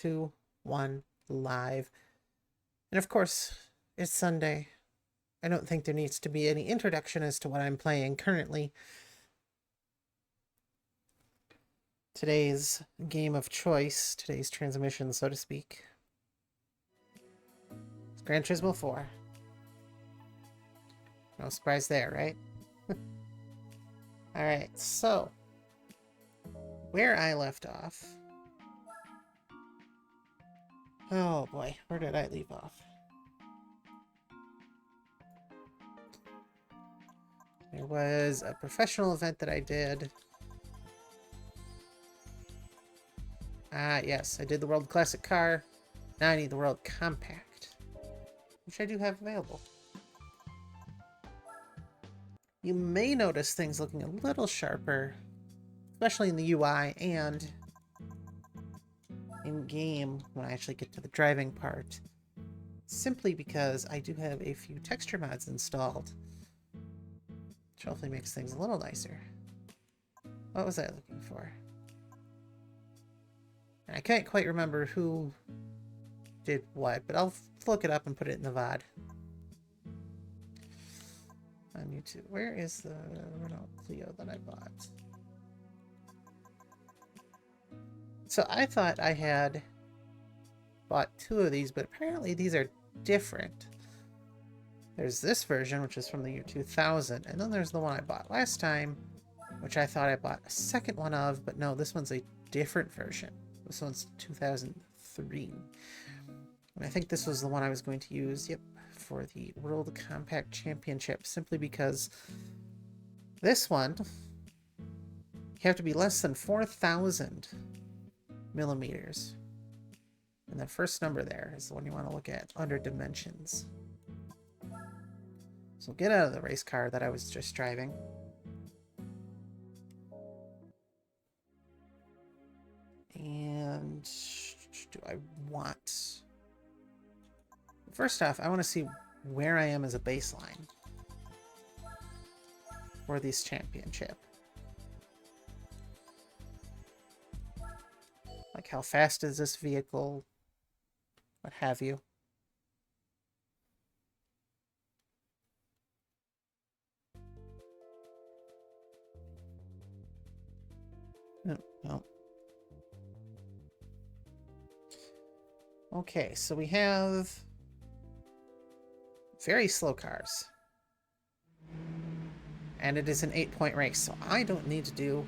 2, 1, live. And of course, it's Sunday. I don't think there needs to be any introduction as to what I'm playing currently. Today's game of choice, today's transmission, so to speak, is Gran Turismo 4. No surprise there, right? Alright, so where I left off. Oh boy, where did I leave off? There was a professional event that I did. Yes, I did the World Classic Car. Now I need the World Compact, which I do have available. You may notice things looking a little sharper, especially in the UI and in-game when I actually get to the driving part, simply because I do have a few texture mods installed, which hopefully makes things a little nicer. What was I looking for? And I can't quite remember who did what, but I'll look it up and put it in the VOD on YouTube. Where is the Renault Clio that I bought? So I thought I had bought 2 of these, but apparently these are different. There's this version, which is from the year 2000, and then there's the one I bought last time, which I thought I bought a second one of, but no, this one's a different version. This one's 2003. And I think this was the one I was going to use, yep, for the World Compact Championship, simply because this one, you have to be less than 4,000 millimeters. And the first number there is the one you want to look at under dimensions. So get out of the race car that I was just driving. And do I want... First off, I want to see where I am as a baseline for this championship. Like, how fast is this vehicle? What have you? No. Okay, so we have very slow cars. And it is an 8-point race, so I don't need to do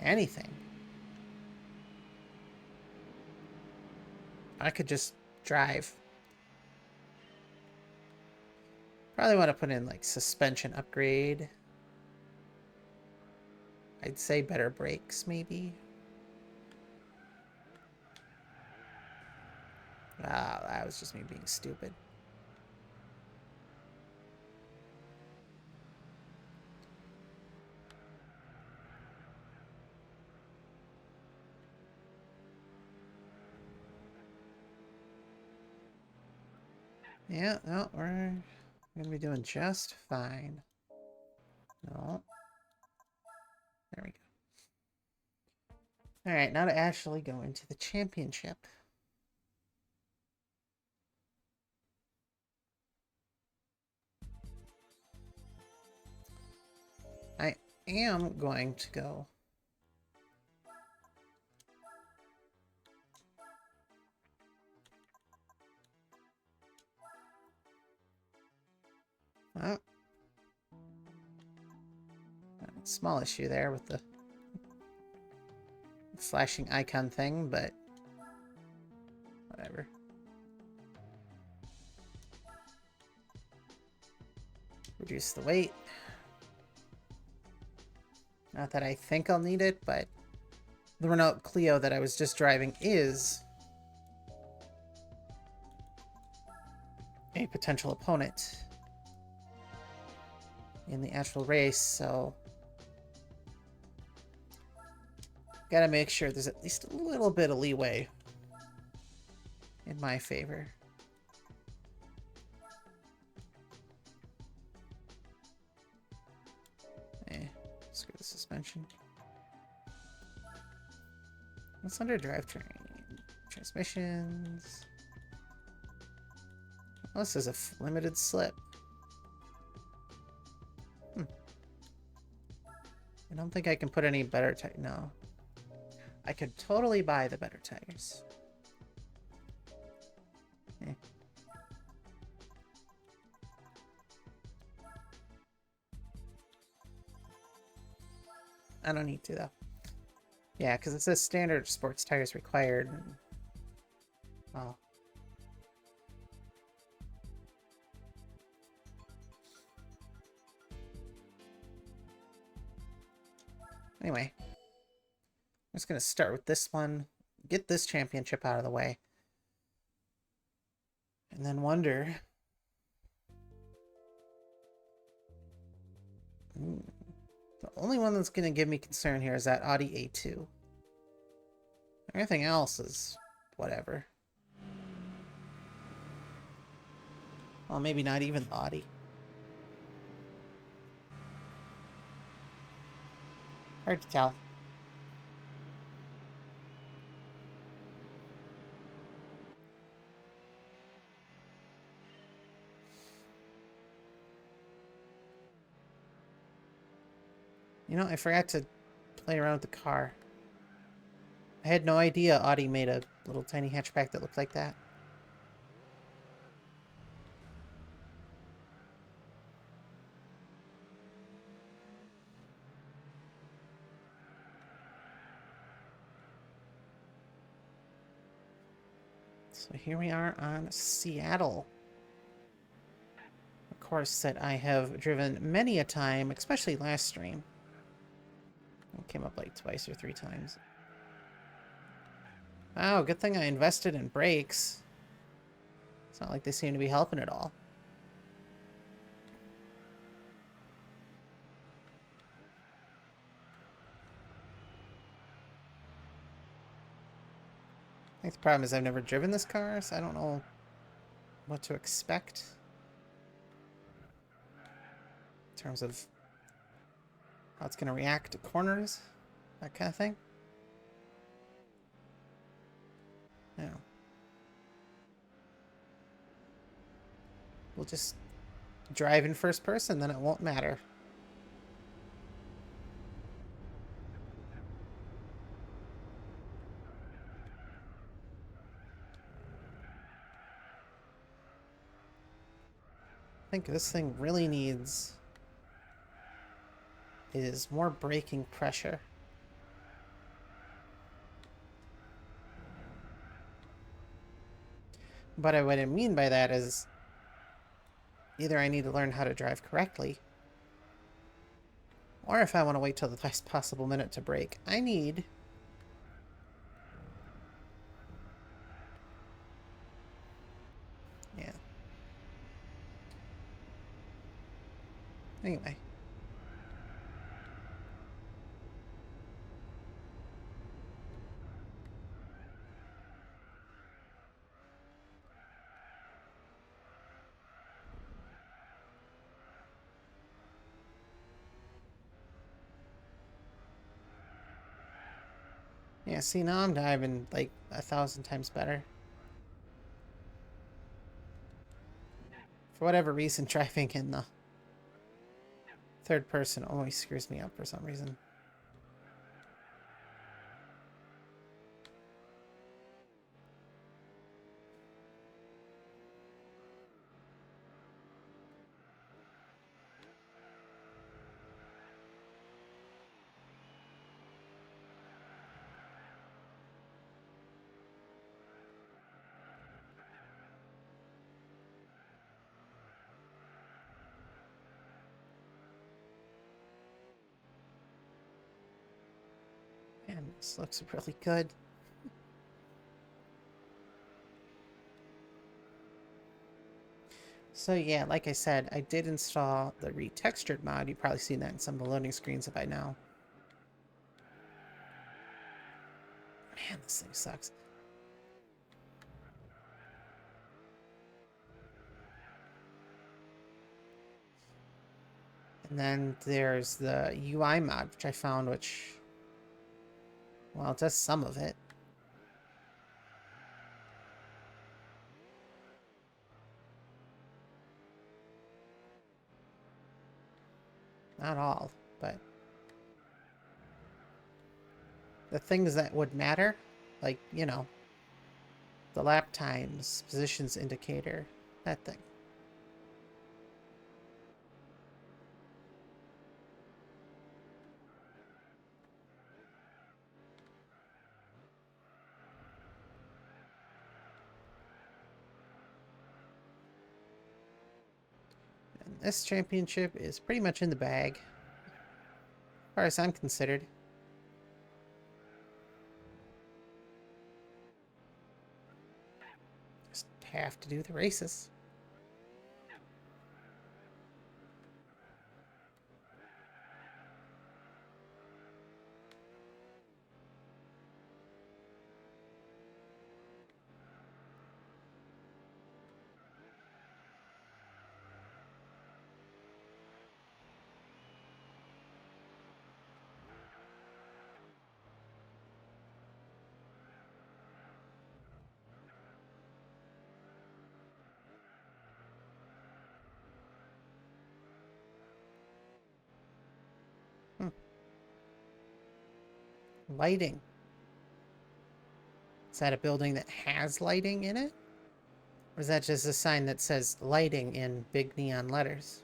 anything. I could just drive. Probably want to put in, like, suspension upgrade. I'd say better brakes, maybe. Ah, that was just me being stupid. Yeah, no, we're gonna be doing just fine. No. There we go. Alright, now to actually go into the championship. I am going to go small issue there with the flashing icon thing, but whatever. Reduce the weight. Not that I think I'll need it, but the Renault Clio that I was just driving is a potential opponent in the actual race, so gotta make sure there's at least a little bit of leeway in my favor. Screw the suspension. What's under drivetrain? Transmissions. Oh, this is a limited slip. I don't think I can put any better tires. No. I could totally buy the better tires. Eh. I don't need to, though. Yeah, because it says standard sports tires required. Oh. Anyway. I'm just going to start with this one. Get this championship out of the way. And then wonder... The only one that's going to give me concern here is that Audi A2. Everything else is whatever. Well, maybe not even the Audi. Hard to tell. You know, I forgot to play around with the car. I had no idea Audi made a little tiny hatchback that looked like that. So here we are on Seattle. A course that I have driven many a time, especially last stream. It came up like twice or 3 times. Wow, good thing I invested in brakes. It's not like they seem to be helping at all. I think the problem is I've never driven this car, so I don't know what to expect in terms of how it's going to react to corners, that kind of thing. Yeah. We'll just drive in first person, then it won't matter. I think this thing really needs is more braking pressure. But what I mean by that is either I need to learn how to drive correctly, or if I want to wait till the last possible minute to brake, I need anyway. Yeah, see, now I'm driving like 1,000 times better. For whatever reason, driving in the third person always screws me up for some reason. Man, this looks really good. So yeah, like I said, I did install the retextured mod. You've probably seen that in some of the loading screens by now. Man, this thing sucks. And then there's the UI mod, which I found, which, well, it does some of it. Not all, but the things that would matter, like, you know, the lap times, positions indicator, that thing. And this championship is pretty much in the bag, as far as I'm considered. Just have to do the races. Hmm. Lighting. Is that a building that has lighting in it? Or is that just a sign that says lighting in big neon letters?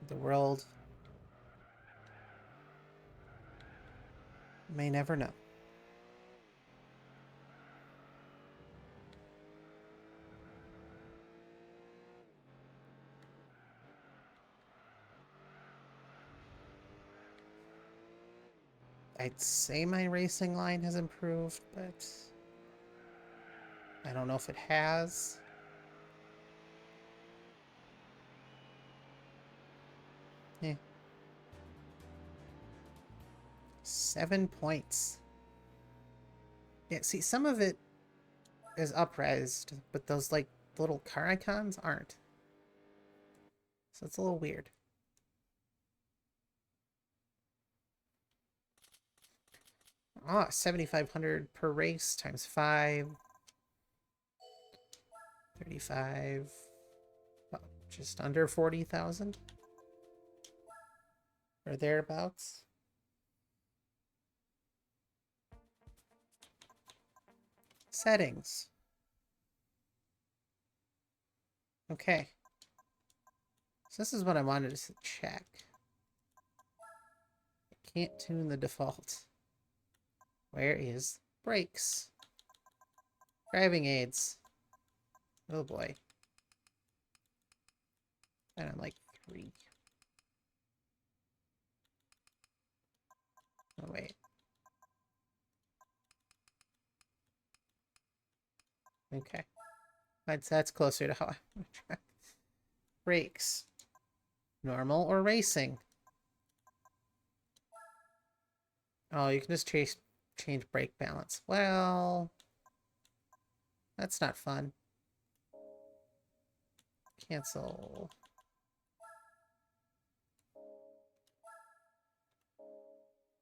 The world may never know. I'd say my racing line has improved, but I don't know if it has. Yeah. 7 points. Yeah, see, some of it is uprised, but those, like, little car icons aren't. So it's a little weird. Ah, 7,500 per race times 5. 35. Well, just under 40,000. Or thereabouts. Settings. Okay. So this is what I wanted to check. I can't tune the default. Where is brakes? Driving aids. Oh boy. And I'm like 3. Oh wait. Okay. That's closer to how I want to track. Brakes. Normal or racing? Oh, you can just change brake balance. Well, that's not fun. Cancel.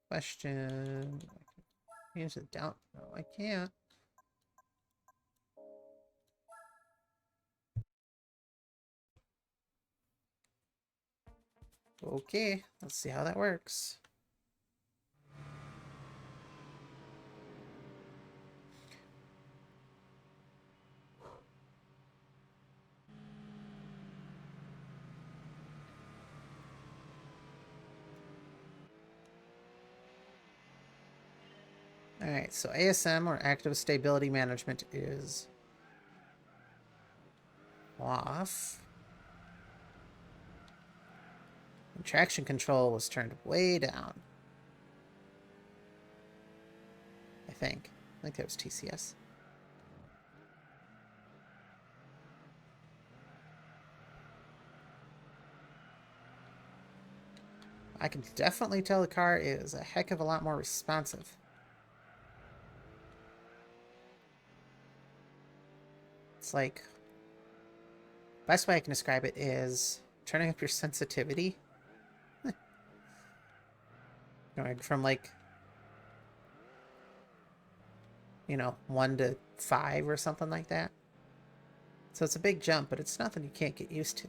Question. Change it down. No, I can't. Okay, let's see how that works. Alright, so ASM, or Active Stability Management, is off. And traction control was turned way down. I think that was TCS. I can definitely tell the car is a heck of a lot more responsive. It's like, best way I can describe it is turning up your sensitivity. Going from like, 1 to 5 or something like that. So it's a big jump, but it's nothing you can't get used to.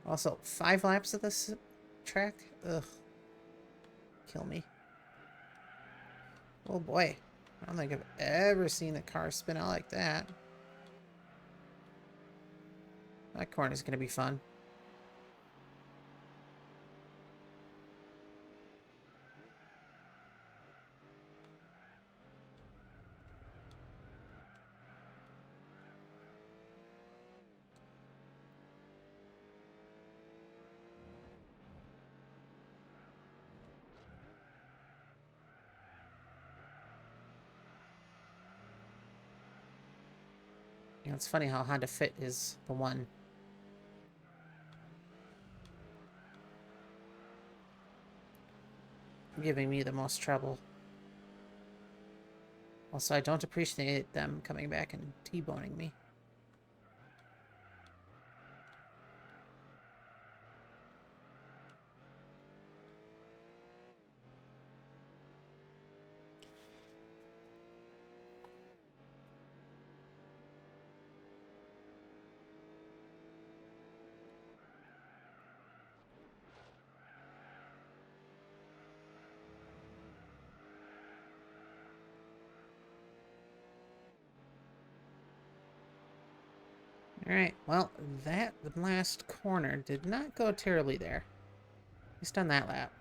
Also, 5 laps of this track? Ugh. Kill me. Oh boy. I don't think I've ever seen a car spin out like that. That corner's gonna be fun. It's funny how Honda Fit is the one giving me the most trouble. Also, I don't appreciate them coming back and T-boning me. Alright, well, that last corner did not go terribly there. At least on that lap.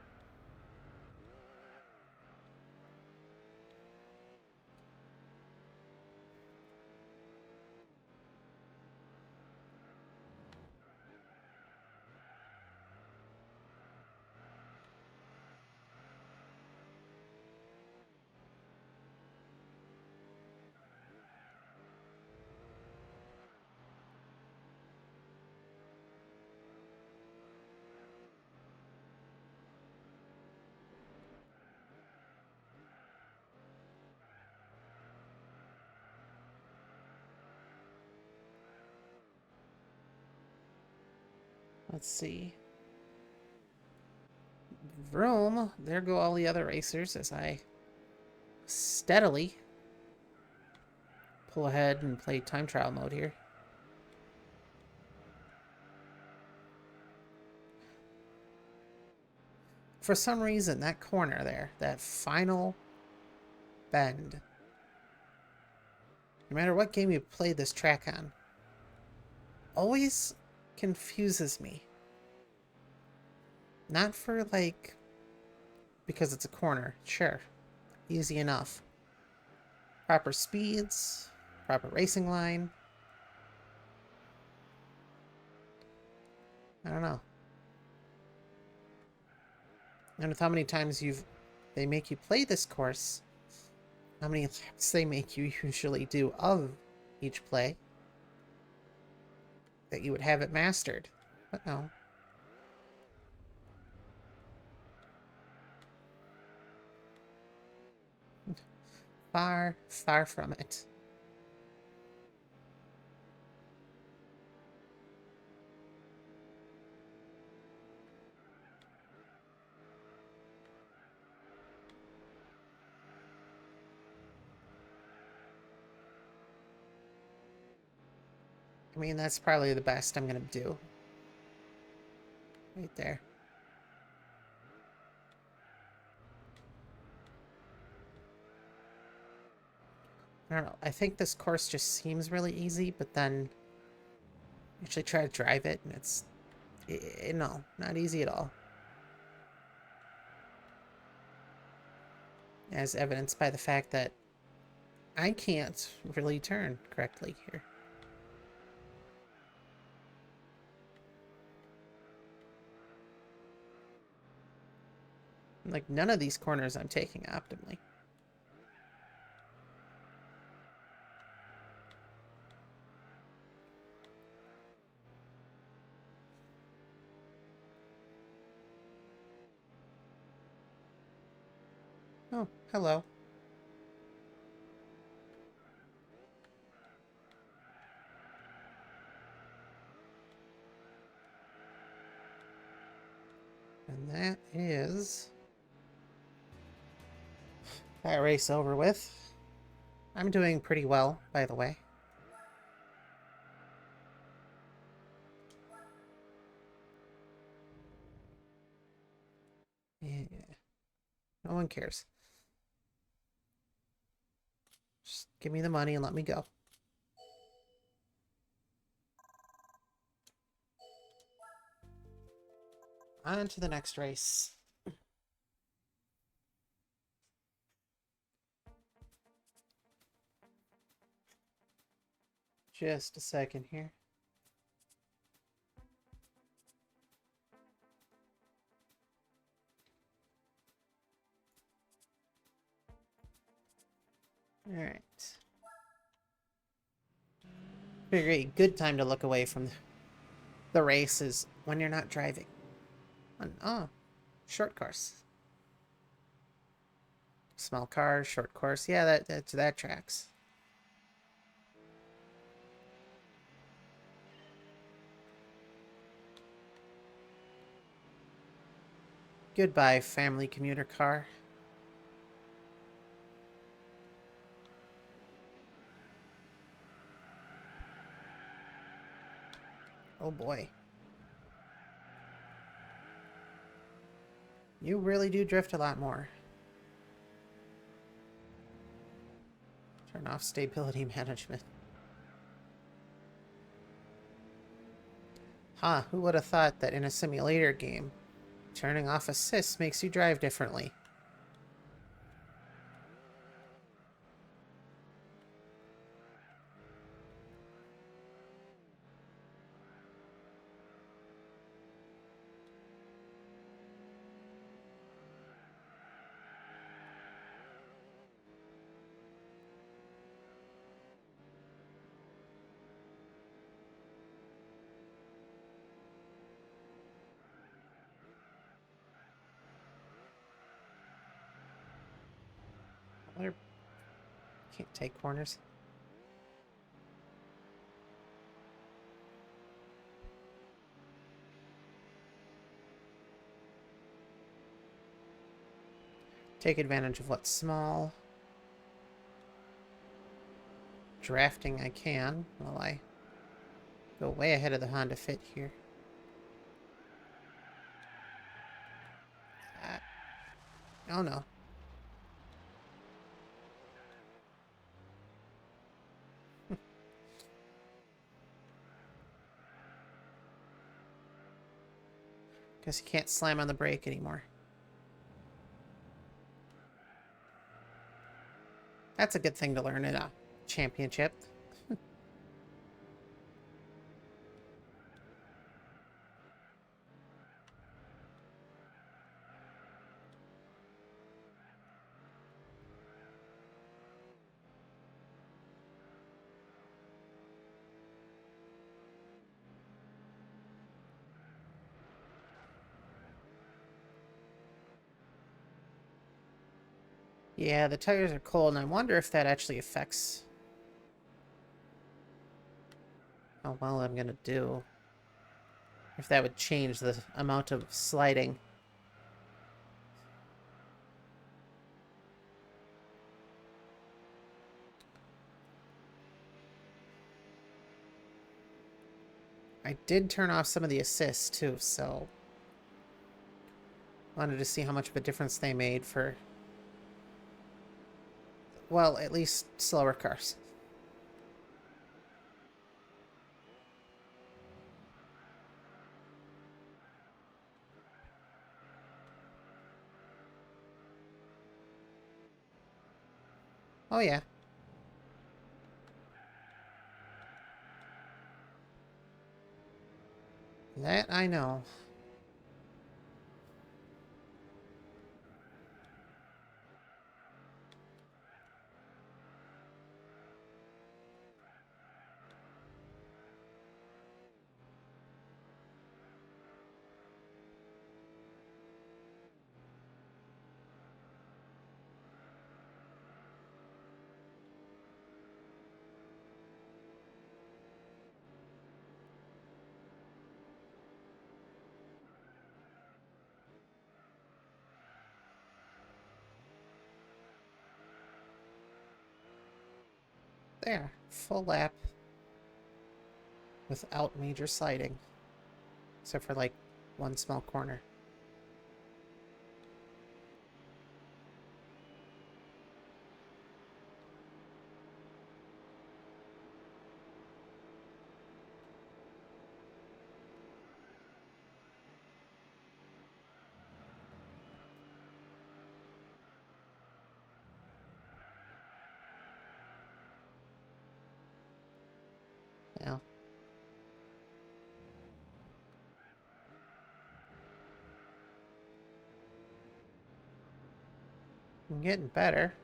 Let's see. Vroom. There go all the other racers as I steadily pull ahead and play time trial mode here. For some reason, that corner there, that final bend, no matter what game you play this track on, always confuses me. Not for, like, because it's a corner. Sure. Easy enough. Proper speeds, proper racing line. I don't know. And with how many times they make you play this course, how many laps they make you usually do of each play, that you would have it mastered. But no. Far, far from it. I mean, that's probably the best I'm gonna do. Right there. I don't know. I think this course just seems really easy, but then actually try to drive it, and it's... no, not easy at all. As evidenced by the fact that I can't really turn correctly here. Like, none of these corners I'm taking optimally. Oh, hello. That is that race over with. I'm doing pretty well, by the way. Yeah. No one cares. Just give me the money and let me go. On to the next race. Just a second here. Alright. Figure a good time to look away from the race is when you're not driving. Oh, short course. Small cars, short course. Yeah, that tracks. Goodbye, family commuter car. Oh boy. You really do drift a lot more. Turn off stability management. Huh, who would have thought that in a simulator game, turning off assists makes you drive differently? I can't take corners. Take advantage of what's small. Drafting I can, while I go way ahead of the Honda Fit here. Oh no. Guess you can't slam on the brake anymore. That's a good thing to learn in a championship. Yeah, the tires are cold, and I wonder if that actually affects how well I'm gonna do. If that would change the amount of sliding. I did turn off some of the assists, too, so... wanted to see how much of a difference they made for... well, at least slower cars. Oh, yeah. That I know. There. Full lap without major sliding. Except for, like, one small corner. Yeah. I'm getting better.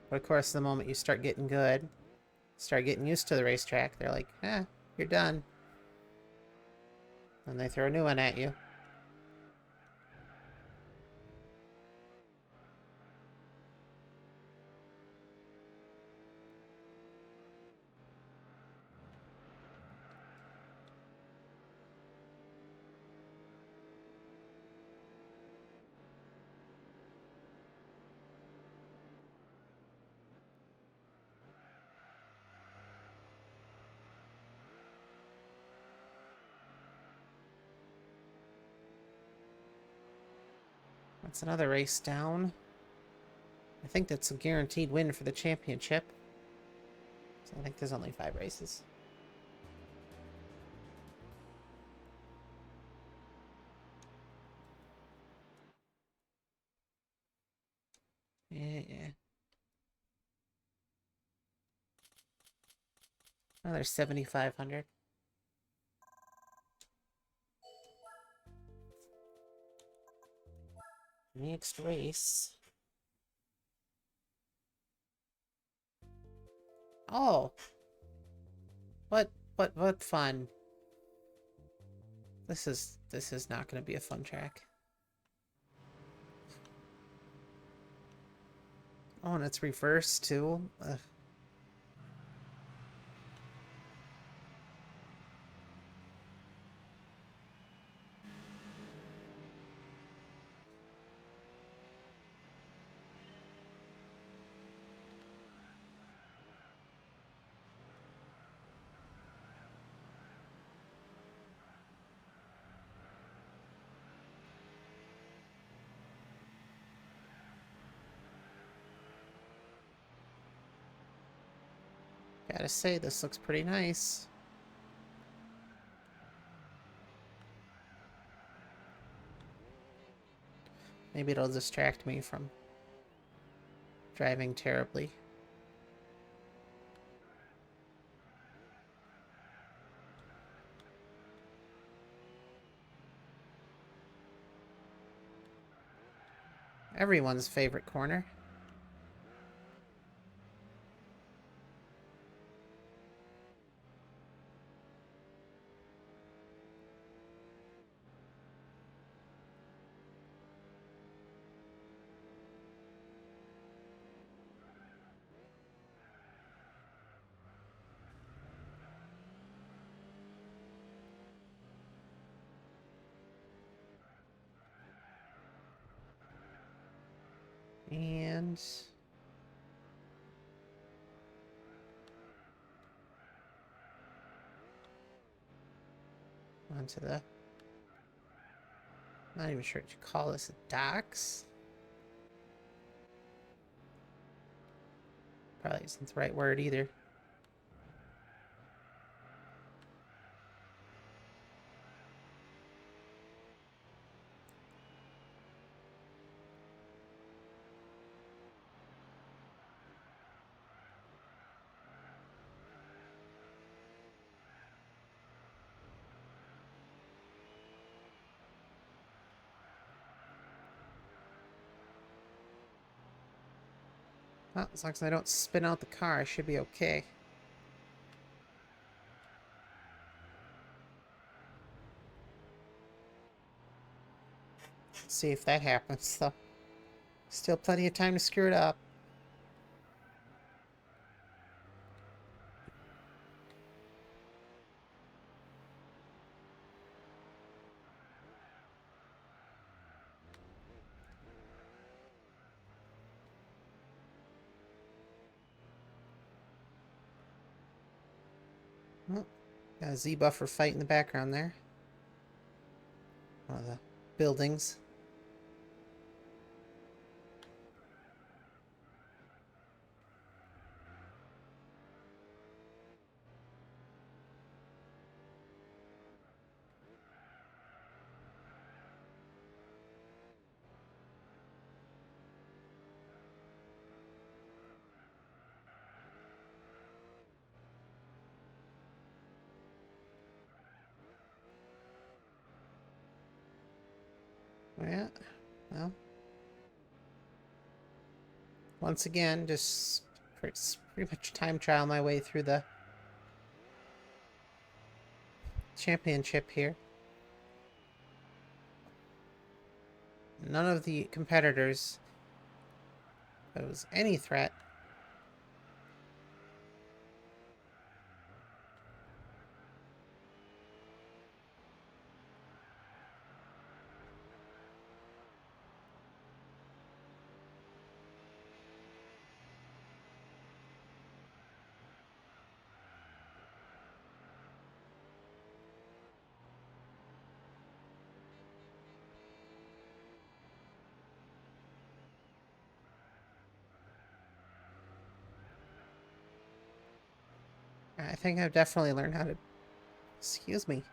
But of course, the moment you start getting good, start getting used to the racetrack, they're like, you're done. And they throw a new one at you. That's another race down. I think that's a guaranteed win for the championship. So I think there's only 5 races. Yeah. Another 7,500. Next race. Oh. What fun. This is not going to be a fun track. Oh, and it's reversed too. Ugh. Gotta say, this looks pretty nice. Maybe it'll distract me from driving terribly. Everyone's favorite corner. And onto the... Not even sure what you call this. Docks? Probably isn't the right word either. Well, as long as I don't spin out the car, I should be okay. Let's see if that happens, though. Still plenty of time to screw it up. Oh, got a Z-buffer fight in the background there. One of the buildings. Yeah, well, once again, just pretty much time trial my way through the championship here. None of the competitors pose any threat. I think I've definitely learned how to... Excuse me.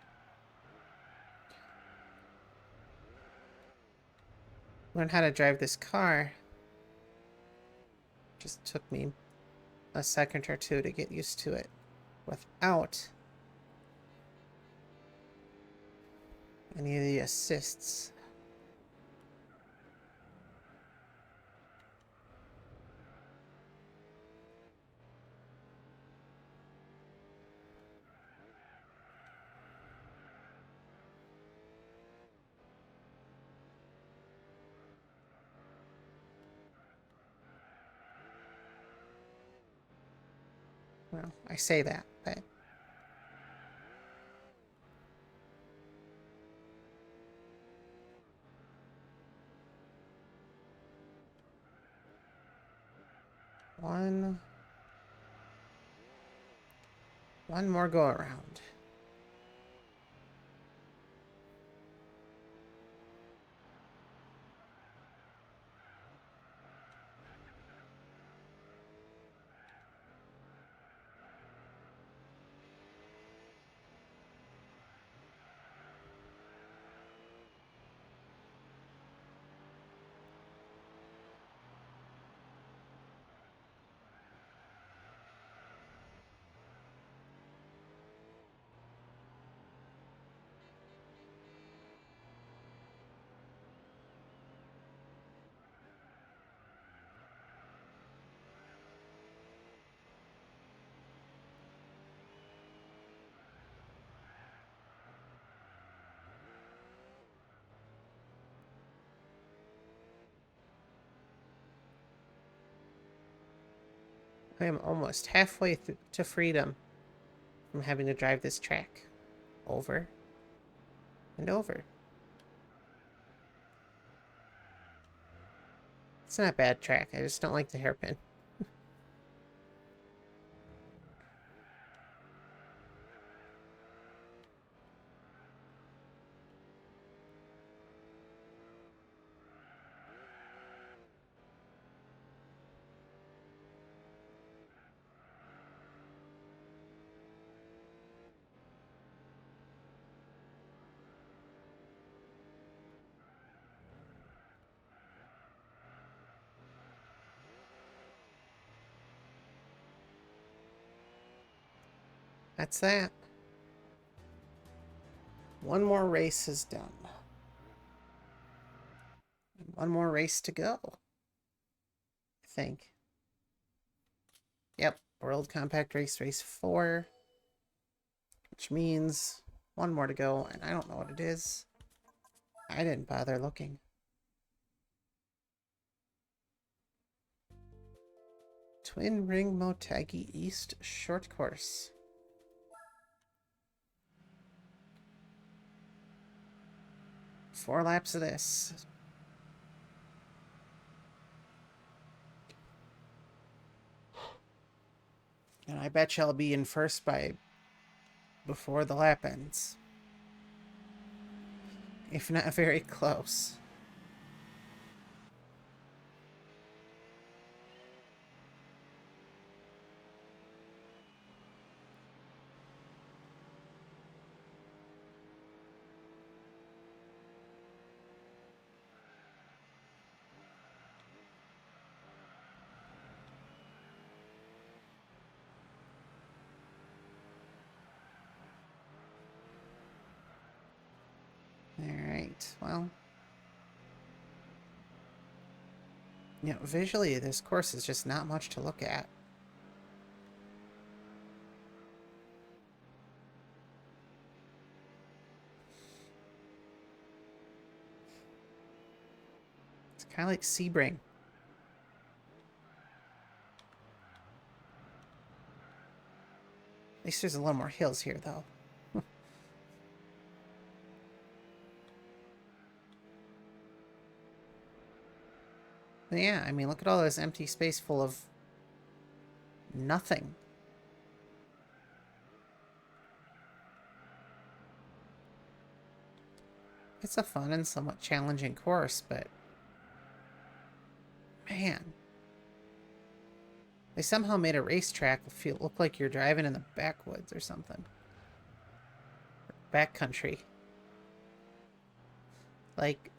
Learn how to drive this car. Just took me a second or two to get used to it without any of the assists. Well, I say that, but... One more go around. I am almost halfway to freedom from having to drive this track over and over. It's not a bad track. I just don't like the hairpin. That's that. One more race is done. One more race to go, I think. Yep, World Compact Race, Race 4. Which means one more to go, and I don't know what it is. I didn't bother looking. Twin Ring Motegi East Short Course. Four laps of this. And I bet you I'll be in first by before the lap ends. If not very close. Alright, well. You know, visually, this course is just not much to look at. It's kind of like Sebring. At least there's a little more hills here, though. But yeah, I mean, look at all this empty space full of nothing. It's a fun and somewhat challenging course, but man, they somehow made a racetrack look like you're driving in the backwoods or something. Backcountry. Like,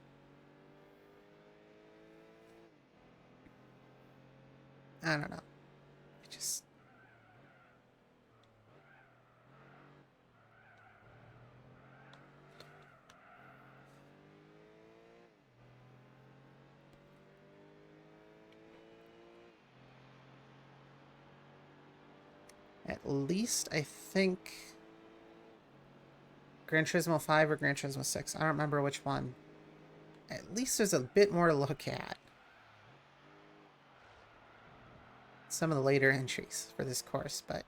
I don't know. It just... At least, I think... Gran Turismo 5 or Gran Turismo 6. I don't remember which one. At least there's a bit more to look at. Some of the later entries for this course, but...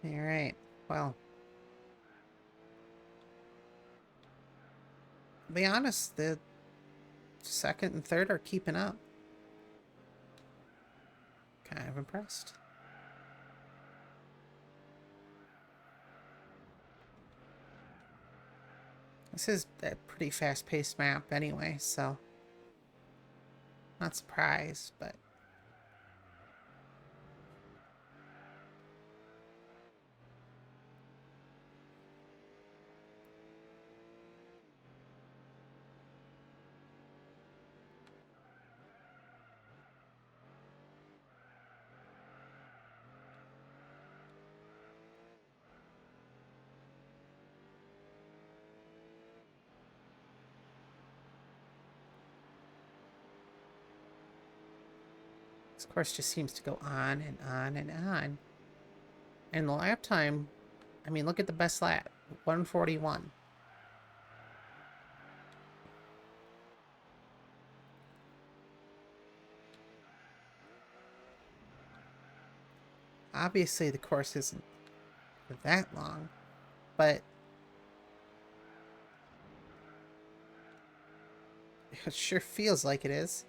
Alright, well... To be honest, the second and third are keeping up. Kind of impressed. This is a pretty fast-paced map anyway, so... Not surprised, but... This course just seems to go on and on and on. And the lap time, I mean, look at the best lap. 141. Obviously, the course isn't that long, but it sure feels like it is.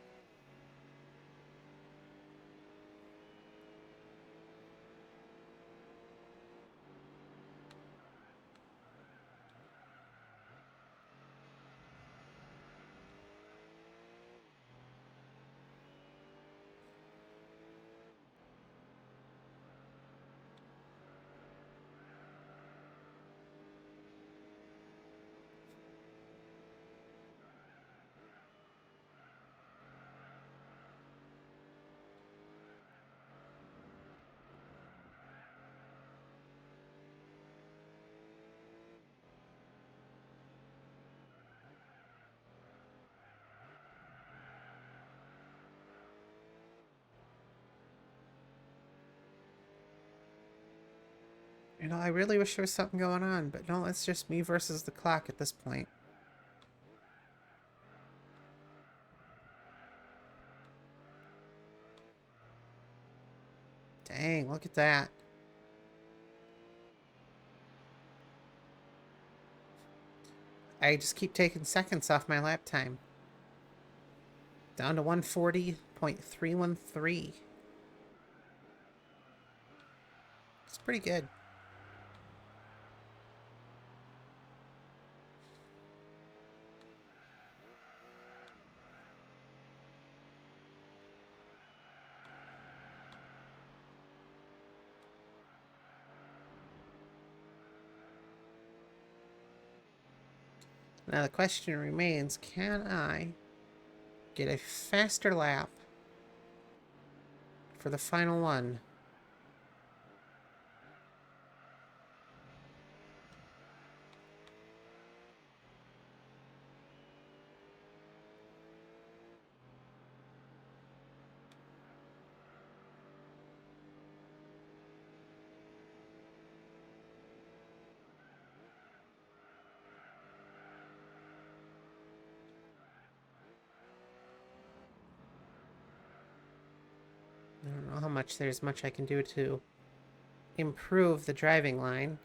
You know, I really wish there was something going on, but no, it's just me versus the clock at this point. Dang, look at that. I just keep taking seconds off my lap time. Down to 140.313. It's pretty good. Now the question remains, can I get a faster lap for the final one? I don't know how much there's much I can do to improve the driving line.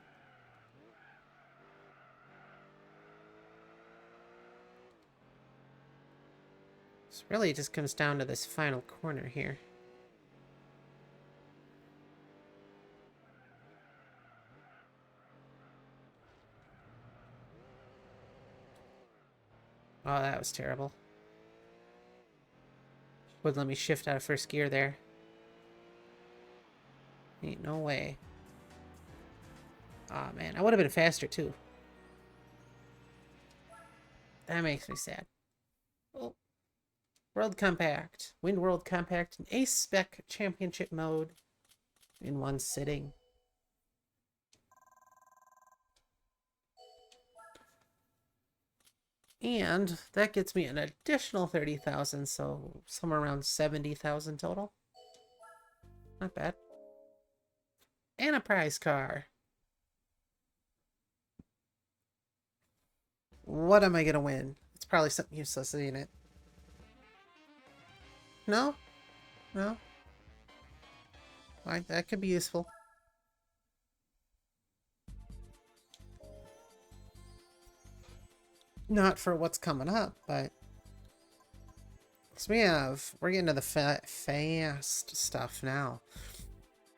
So really it just comes down to this final corner here. Oh, that was terrible. Wouldn't let me shift out of first gear there. Ain't no way. Aw, man. I would have been faster, too. That makes me sad. Oh. World Compact. Win World Compact in Ace Spec Championship mode in one sitting. And that gets me an additional 30,000, so somewhere around 70,000 total. Not bad. And a prize car. What am I gonna win? It's probably something useless, ain't it? No? No? That could be useful. Not for what's coming up, but... So we're getting to the fast stuff now.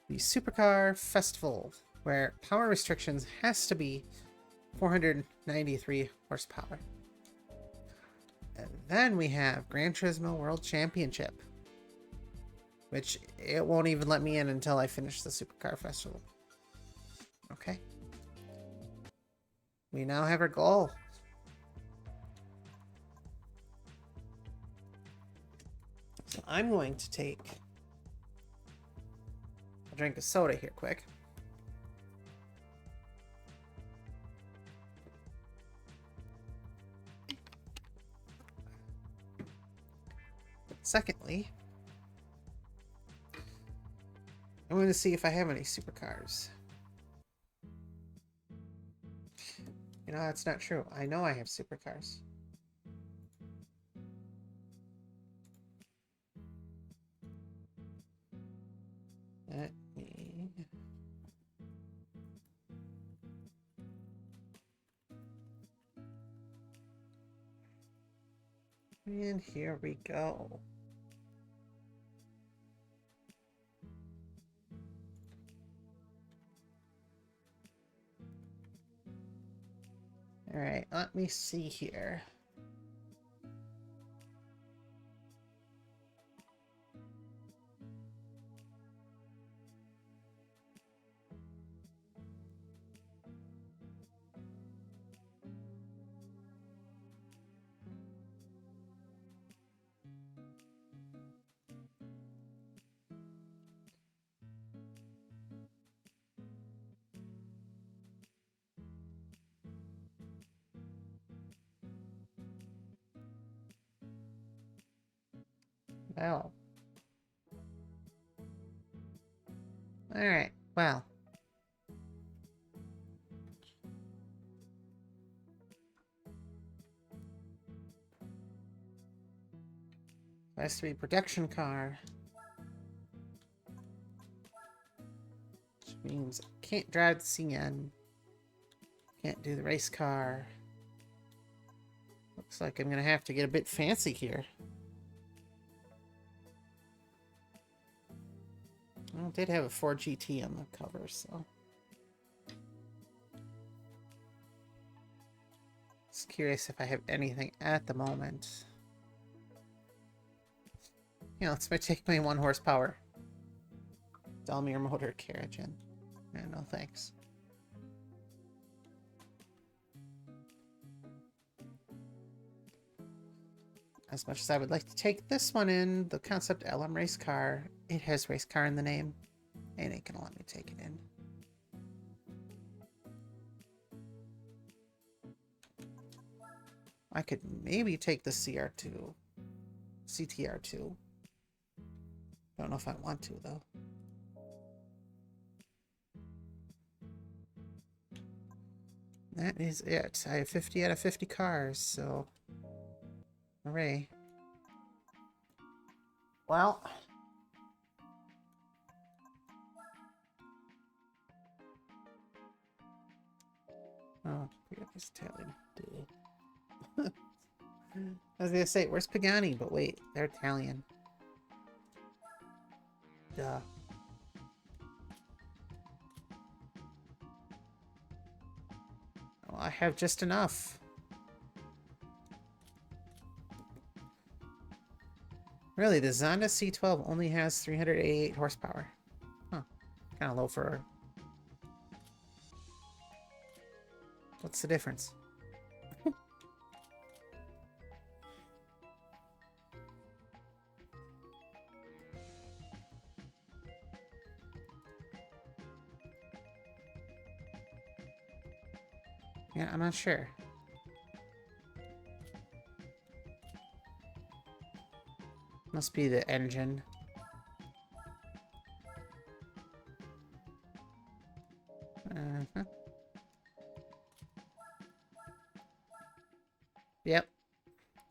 The Supercar Festival, where power restrictions has to be 493 horsepower. And then we have Gran Turismo World Championship, which it won't even let me in until I finish the Supercar Festival. Okay. We now have our goal. So I'm going to take a drink of soda here quick. Secondly, I'm going to see if I have any supercars. You know, that's not true. I know I have supercars. Let me... And here we go. All right, let me see here. Well. Alright, well. Class 3 production car. Which means I can't drive the CN. Can't do the race car. Looks like I'm gonna have to get a bit fancy here. Well, it did have a Ford GT on the cover, so... Just curious if I have anything at the moment. Yeah, let's take my 1 horsepower Dalmir motor carriage in. Yeah, no thanks. As much as I would like to take this one in, the Concept LM race car, it has race car in the name. And it can let me take it in. I could maybe take the CR2. CTR2. Don't know if I want to, though. That is it. I have 50 out of 50 cars, so... Hooray. Well... Oh, forget this Italian. I was gonna say, where's Pagani? But wait, they're Italian. Duh. Well, I have just enough. Really, the Zonda C12 only has 388 horsepower. Huh. Kind of low for... What's the difference? Yeah, I'm not sure. Must be the engine. Uh-huh. Yep.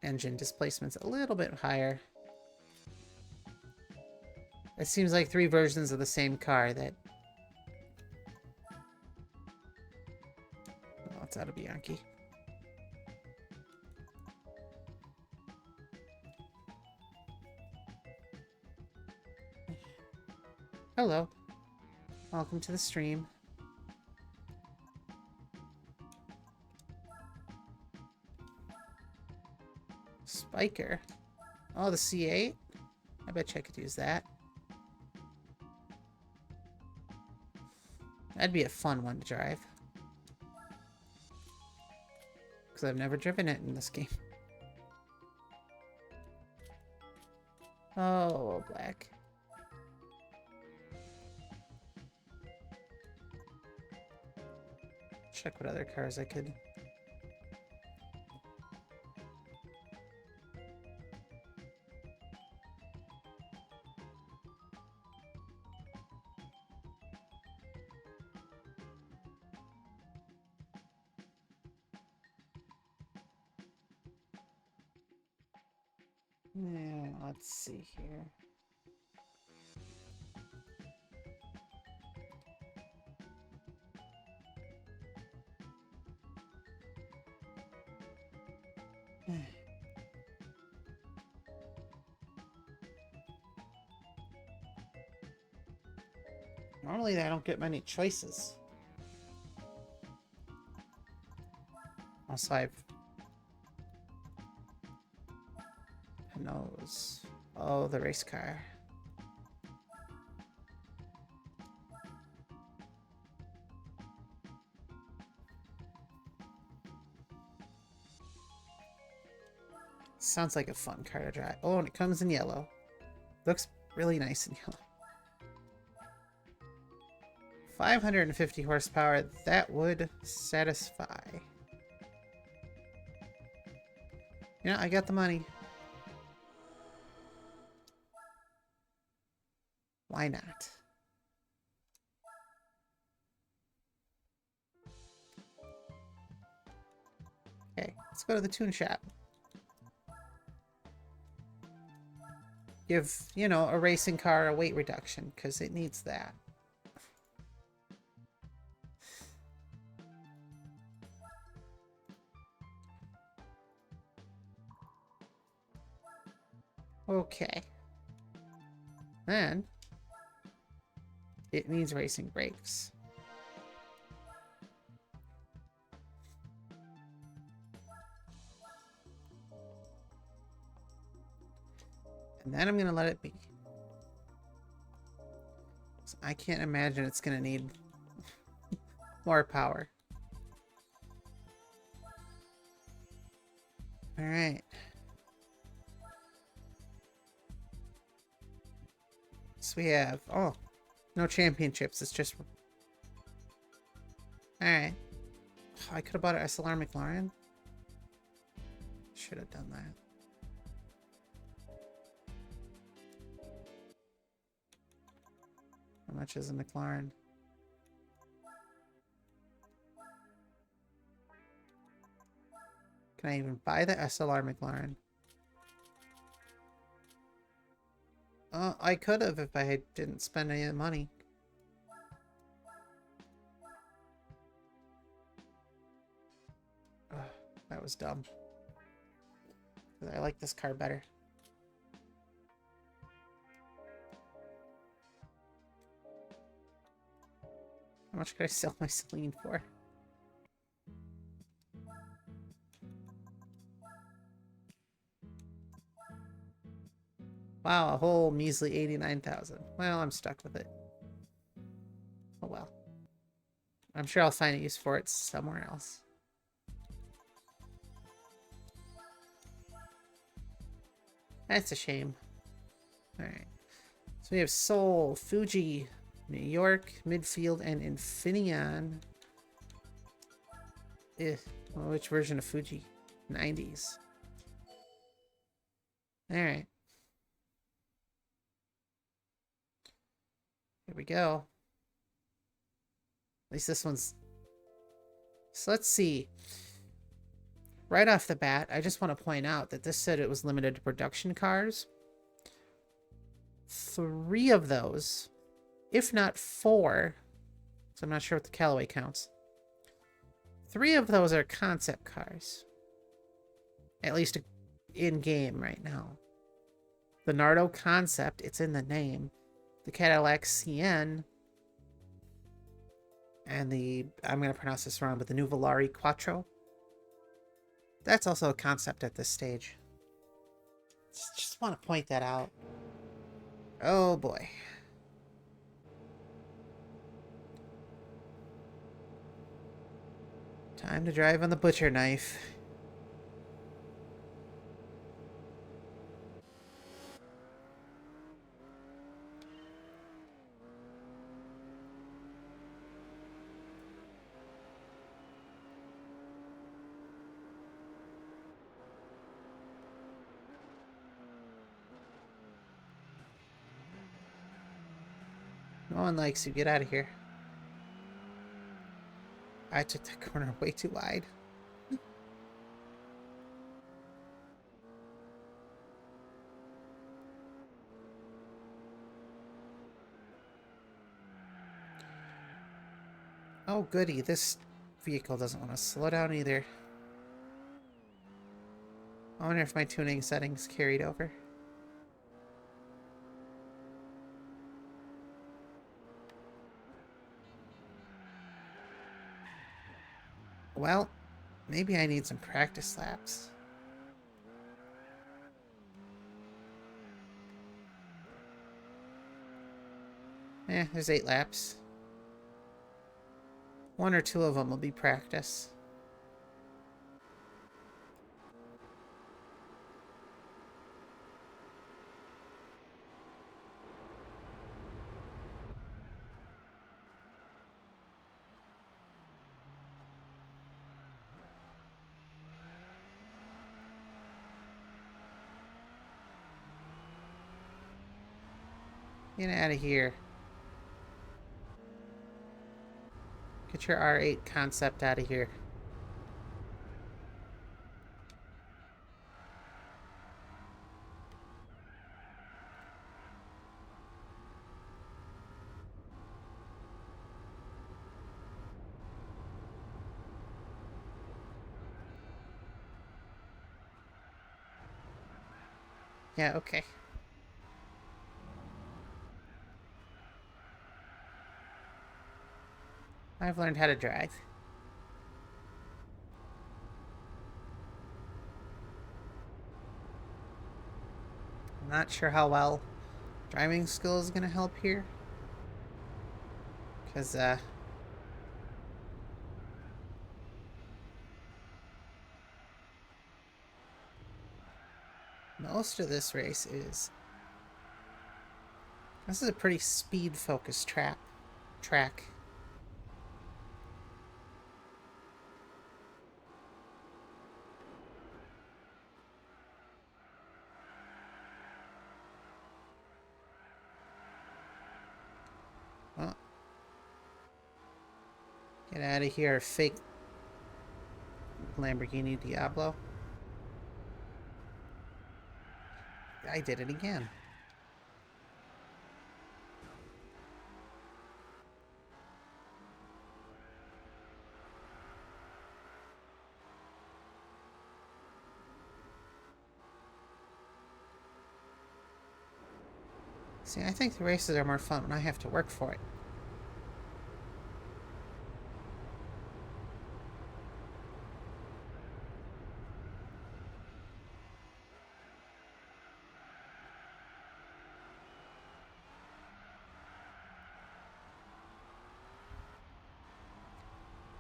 Engine displacement's a little bit higher. It seems like 3 versions of the same car that... Oh, it's out of Bianchi. Hello. Welcome to the stream. Spiker. Oh, the C8? I bet you I could use that. That'd be a fun one to drive. Because I've never driven it in this game. Oh, black. Check what other cars I could... Yeah, let's see here. Normally I don't get many choices. Also, who knows? Oh, the race car. Sounds like a fun car to drive. Oh, and it comes in yellow. Looks really nice in yellow. 550 horsepower, that would satisfy. You know, I got the money. Why not? Okay, let's go to the tune shop. give, you know, a racing car a weight reduction, because it needs that. Okay. Then it needs racing brakes. And then I'm going to let it be. So I can't imagine it's going to need more power. All right. So we have, oh, no championships. It's just, all right. Oh, I could have bought an SLR McLaren. Should have done that. How much is a McLaren? Can I even buy the SLR McLaren? I could have if I didn't spend any of the money. Ugh, that was dumb. I like this car better. How much could I sell my Celine for? Wow, a whole measly 89,000. Well, I'm stuck with it. Oh well. I'm sure I'll find a use for it somewhere else. That's a shame. Alright. So we have Seoul, Fuji, New York, Midfield, and Infineon. Well, which version of Fuji? 90s. Alright. Here we go. At least this one's... So let's see. Right off the bat, I just want to point out that this said it was limited to production cars. 3 of those, if not 4, so I'm not sure what the Callaway counts. 3 of those are concept cars. At least in-game right now. The Nardo concept, it's in the name. The Cadillac CN. And the, I'm going to pronounce this wrong, but the Nuvolari Quattro. That's also a concept at this stage. Just want to point that out. Oh boy. Time to drive on the butcher knife. No one likes you. Get out of here. I took that corner way too wide. Oh, goody. This vehicle doesn't want to slow down either. I wonder if my tuning settings carried over. Well, maybe I need some practice laps. There's 8 laps. 1 or 2 of them will be practice. Get out of here. Get your R8 concept out of here. Yeah, okay. I've learned how to drive. I'm not sure how well driving school is going to help here. Because, most of this race is... This is a pretty speed-focused track. Well, get out of here, fake Lamborghini Diablo. I did it again. See, I think the races are more fun when I have to work for it.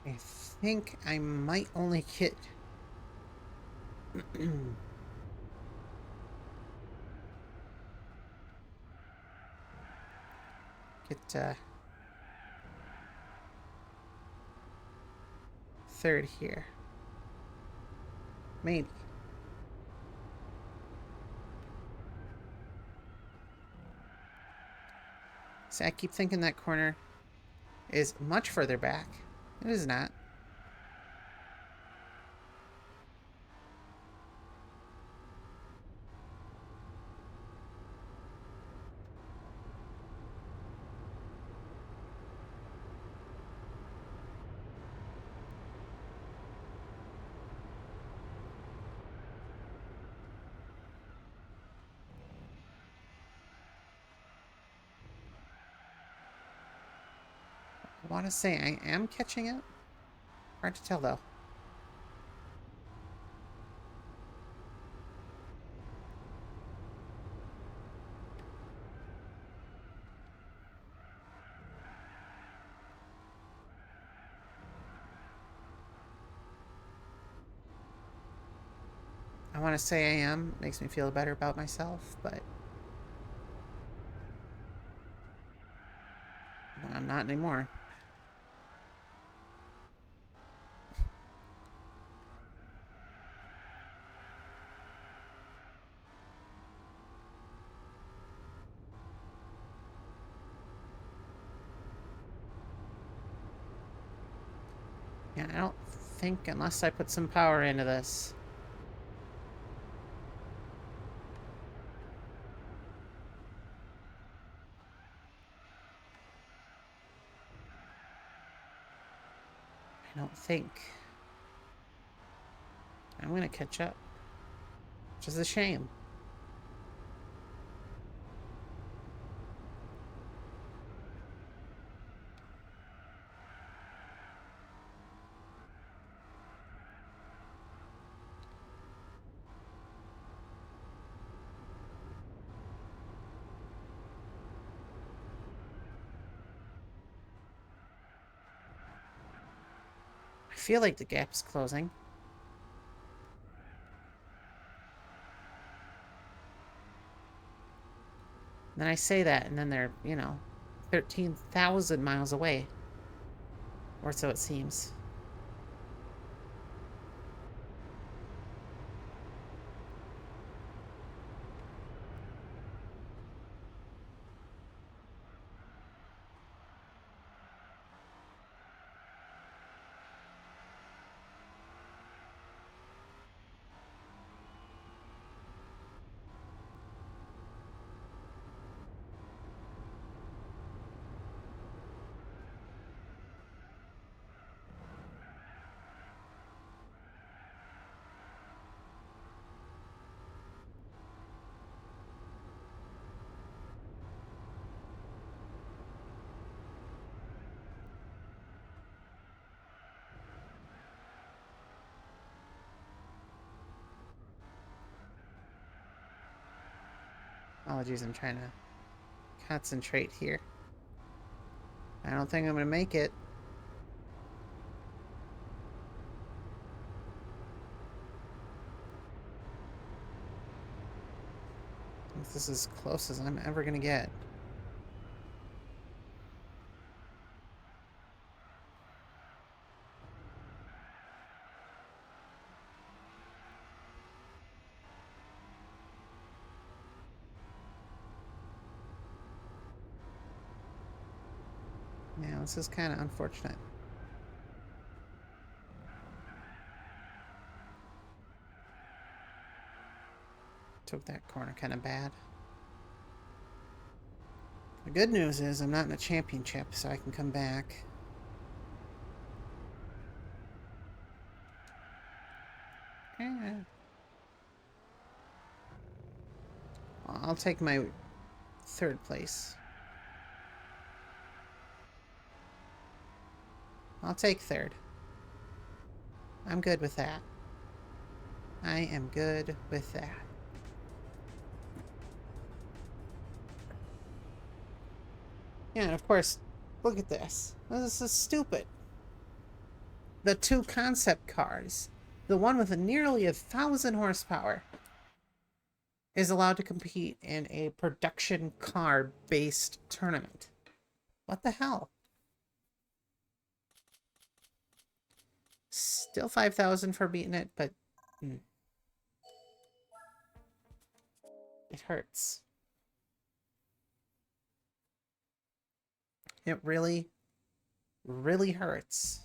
I think I might only get... get, third here. Maybe. See, I keep thinking that corner is much further back. It is not. I want to say I am catching up. Hard to tell, though. I want to say I am. Makes me feel better about myself, but... I'm not anymore. Yeah, I don't think, unless I put some power into this. I don't think I'm going to catch up. Which is a shame. I feel like the gap's closing. Then I say that, and then they're, 13,000 miles away. Or so it seems. Apologies, I'm trying to concentrate here. I don't think I'm going to make it. This is as close as I'm ever going to get. Yeah, this is kind of unfortunate. Took that corner kind of bad. The good news is I'm not in a championship, so I can come back. I'll take my third place. I'll take third. I'm good with that. I am good with that. Yeah, and of course, look at this. This is stupid. The two concept cars, the one with nearly 1,000 horsepower, is allowed to compete in a production car-based tournament. What the hell? Still 5,000 for beating it, but it hurts. It really, really hurts.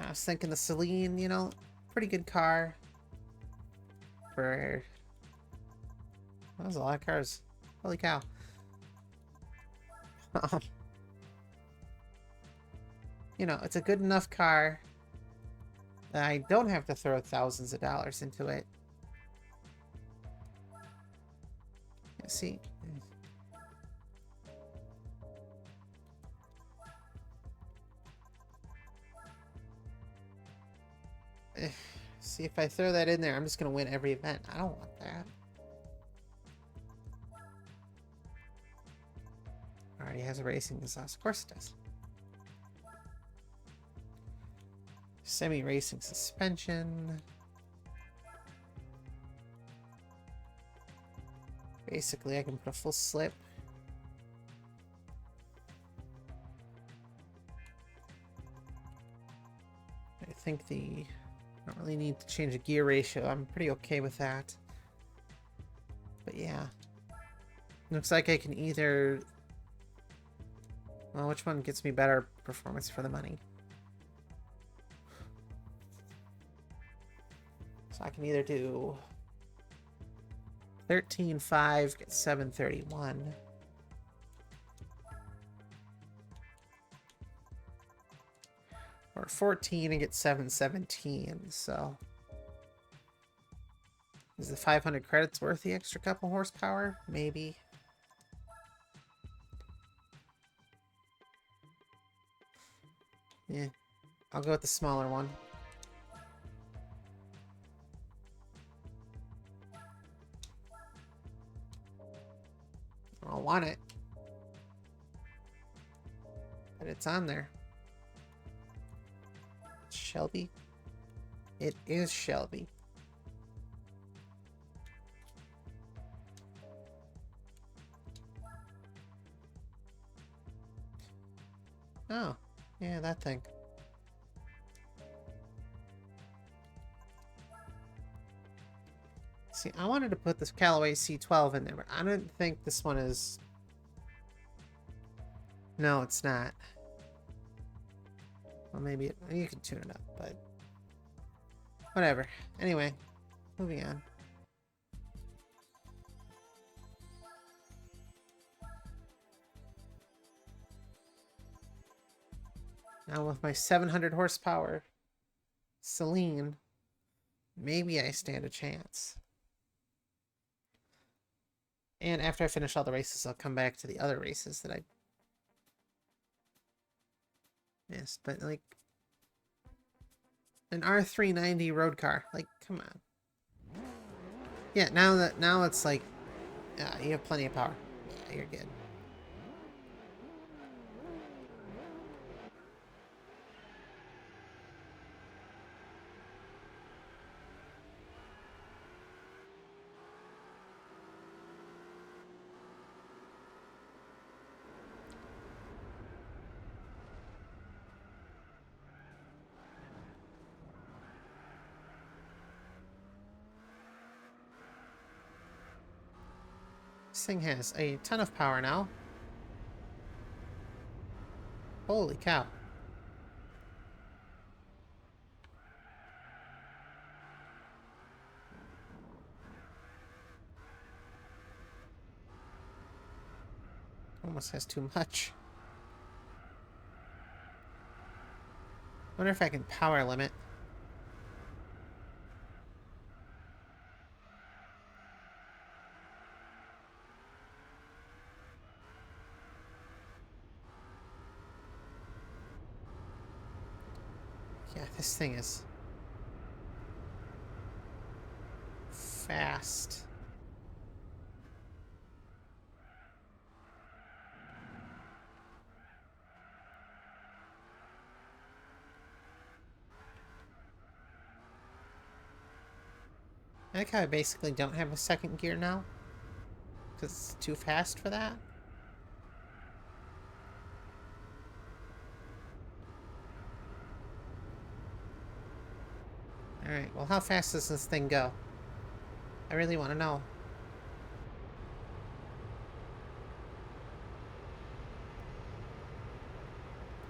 I was thinking the Celine, you know, pretty good car. For... That was a lot of cars. Holy cow. You know, it's a good enough car that I don't have to throw thousands of dollars into it. Let's see. See, if I throw that in there, I'm just going to win every event. I don't want that. Already has a racing exhaust. Of course it does. Semi-racing suspension. Basically, I can put a full slip. I think I don't really need to change the gear ratio. I'm pretty okay with that. But yeah. Looks like I can either... Well, which one gets me better performance for the money? So I can either do 13.5, get 731. Or 14 and get 717, so... Is the 500 credits worth the extra couple horsepower? Maybe. Yeah, I'll go with the smaller one. I don't want it. But it's on there. Shelby? It is Shelby. Oh, yeah, that thing. See, I wanted to put this Callaway C12 in there, but I don't think this one is... No, it's not. Well, maybe you can tune it up, but... Whatever. Anyway, moving on. Now with my 700 horsepower Celine, maybe I stand a chance. And after I finish all the races, I'll come back to the other races that I missed. But, like... an R390 road car. Like, come on. Yeah, now it's like, yeah, you have plenty of power. Yeah, you're good. This thing has a ton of power now. Holy cow. Almost has too much. Wonder if I can power limit. Yeah, this thing is fast. I like how I basically don't have a second gear now. Because it's too fast for that. Alright, well how fast does this thing go? I really want to know.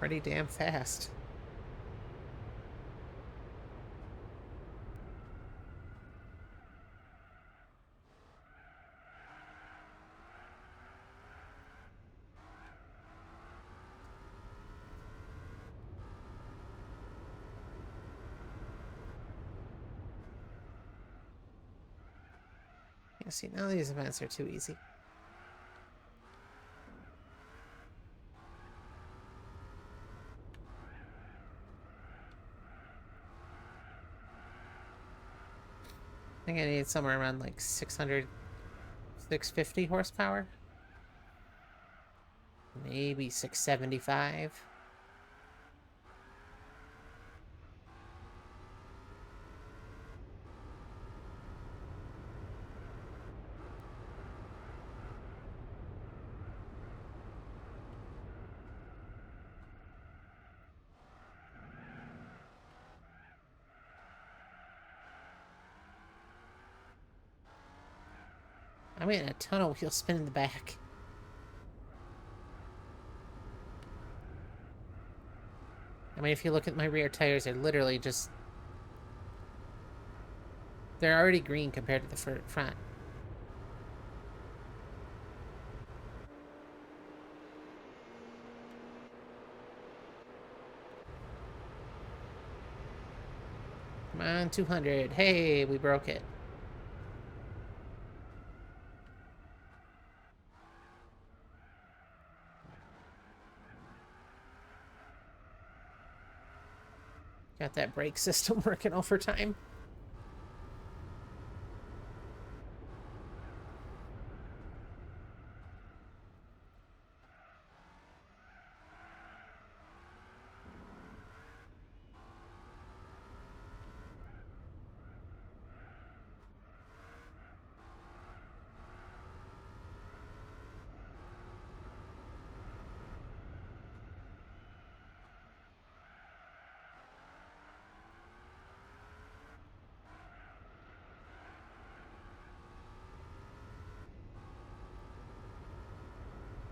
Pretty damn fast. Yeah, see, now these events are too easy. I think I need somewhere around like 600, 650 horsepower. Maybe 675. I'm getting a ton of wheel spin in the back. I mean, if you look at my rear tires, they're literally just... They're already green compared to the front. Come on, 200. Hey, we broke it. Got that brake system working overtime.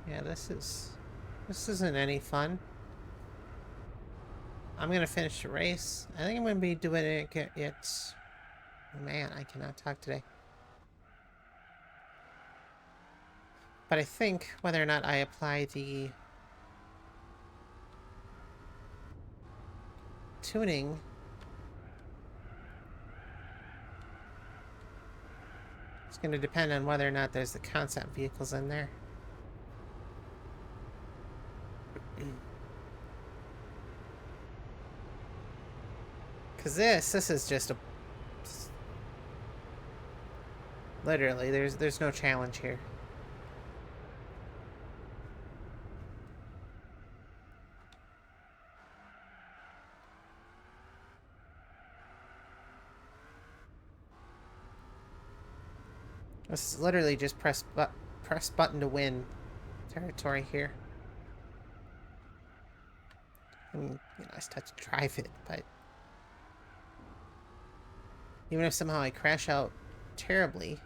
Yeah, this isn't any fun. I'm gonna finish the race. I think I'm gonna be doing it. Man, I cannot talk today. But I think whether or not I apply the tuning, it's gonna depend on whether or not there's the concept vehicles in there. Because this is just a... Literally, there's no challenge here. This is literally just press button to win territory here. I mean, you know, I still have to drive it, but even if somehow I crash out terribly,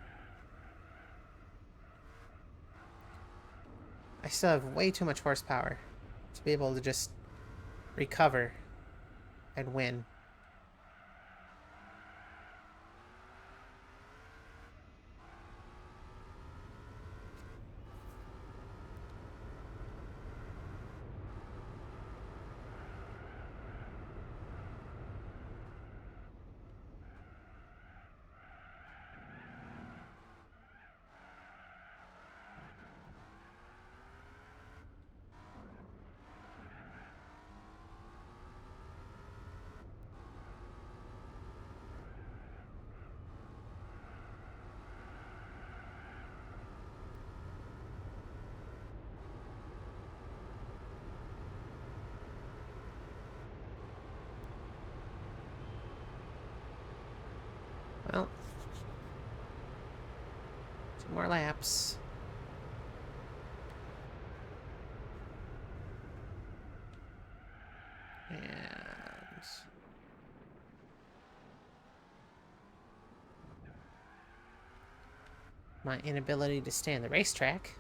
I still have way too much horsepower to be able to just recover and win. Well, 2 more laps. And my inability to stay on the racetrack.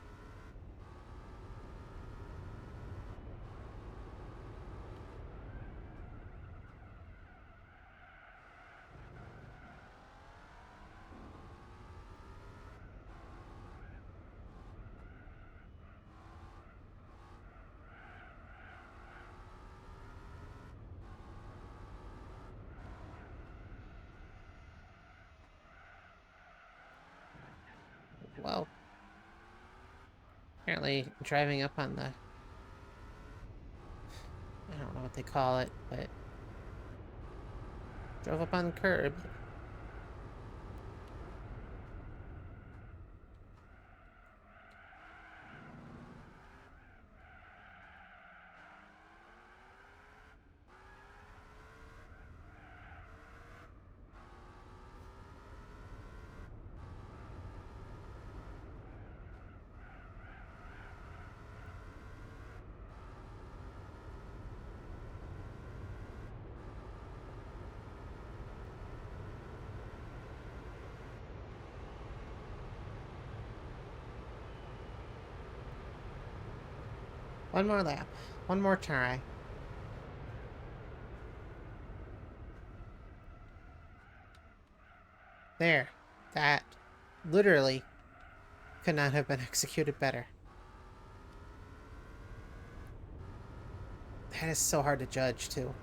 Well, apparently driving up on the... I don't know what they call it, but... Drove up on the curb. One more lap. One more try. There. That literally could not have been executed better. That is so hard to judge, too.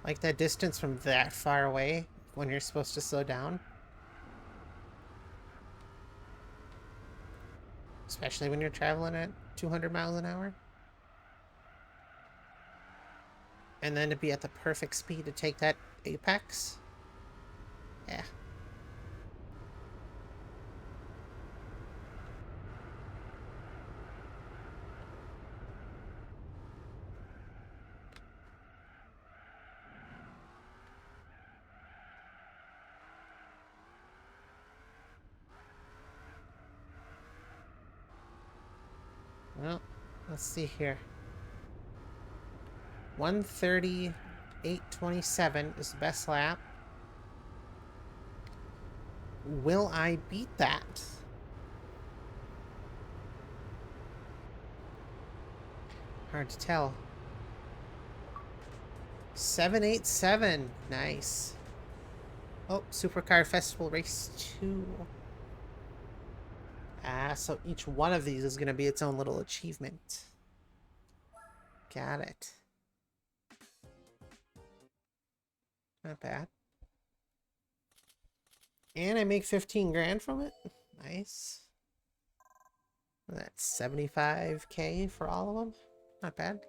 Like that distance from that far away when you're supposed to slow down. Especially when you're traveling at 200 miles an hour. And then to be at the perfect speed to take that apex. Yeah. Well, let's see here. 1:38:27 is the best lap. Will I beat that? Hard to tell. 7:87. Nice. Oh, Supercar Festival Race 2. Ah, so each one of these is going to be its own little achievement. Got it. Not bad. And I make 15 grand from it? Nice. That's 75k for all of them. Not bad.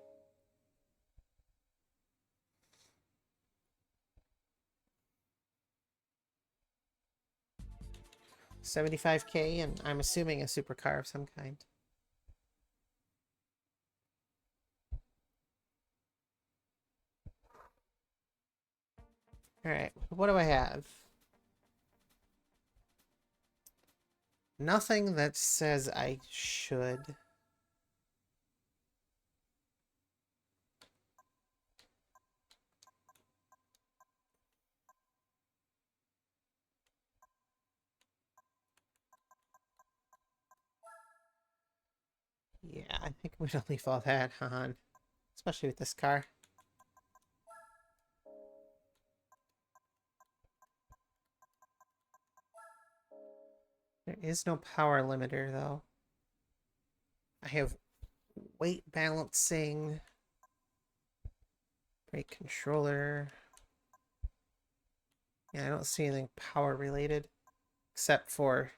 $75k, and I'm assuming a supercar of some kind. Alright, what do I have? Nothing that says I should. Yeah, I think I'm gonna leave all that on. Especially with this car. There is no power limiter, though. I have weight balancing, brake controller. Yeah, I don't see anything power related, except for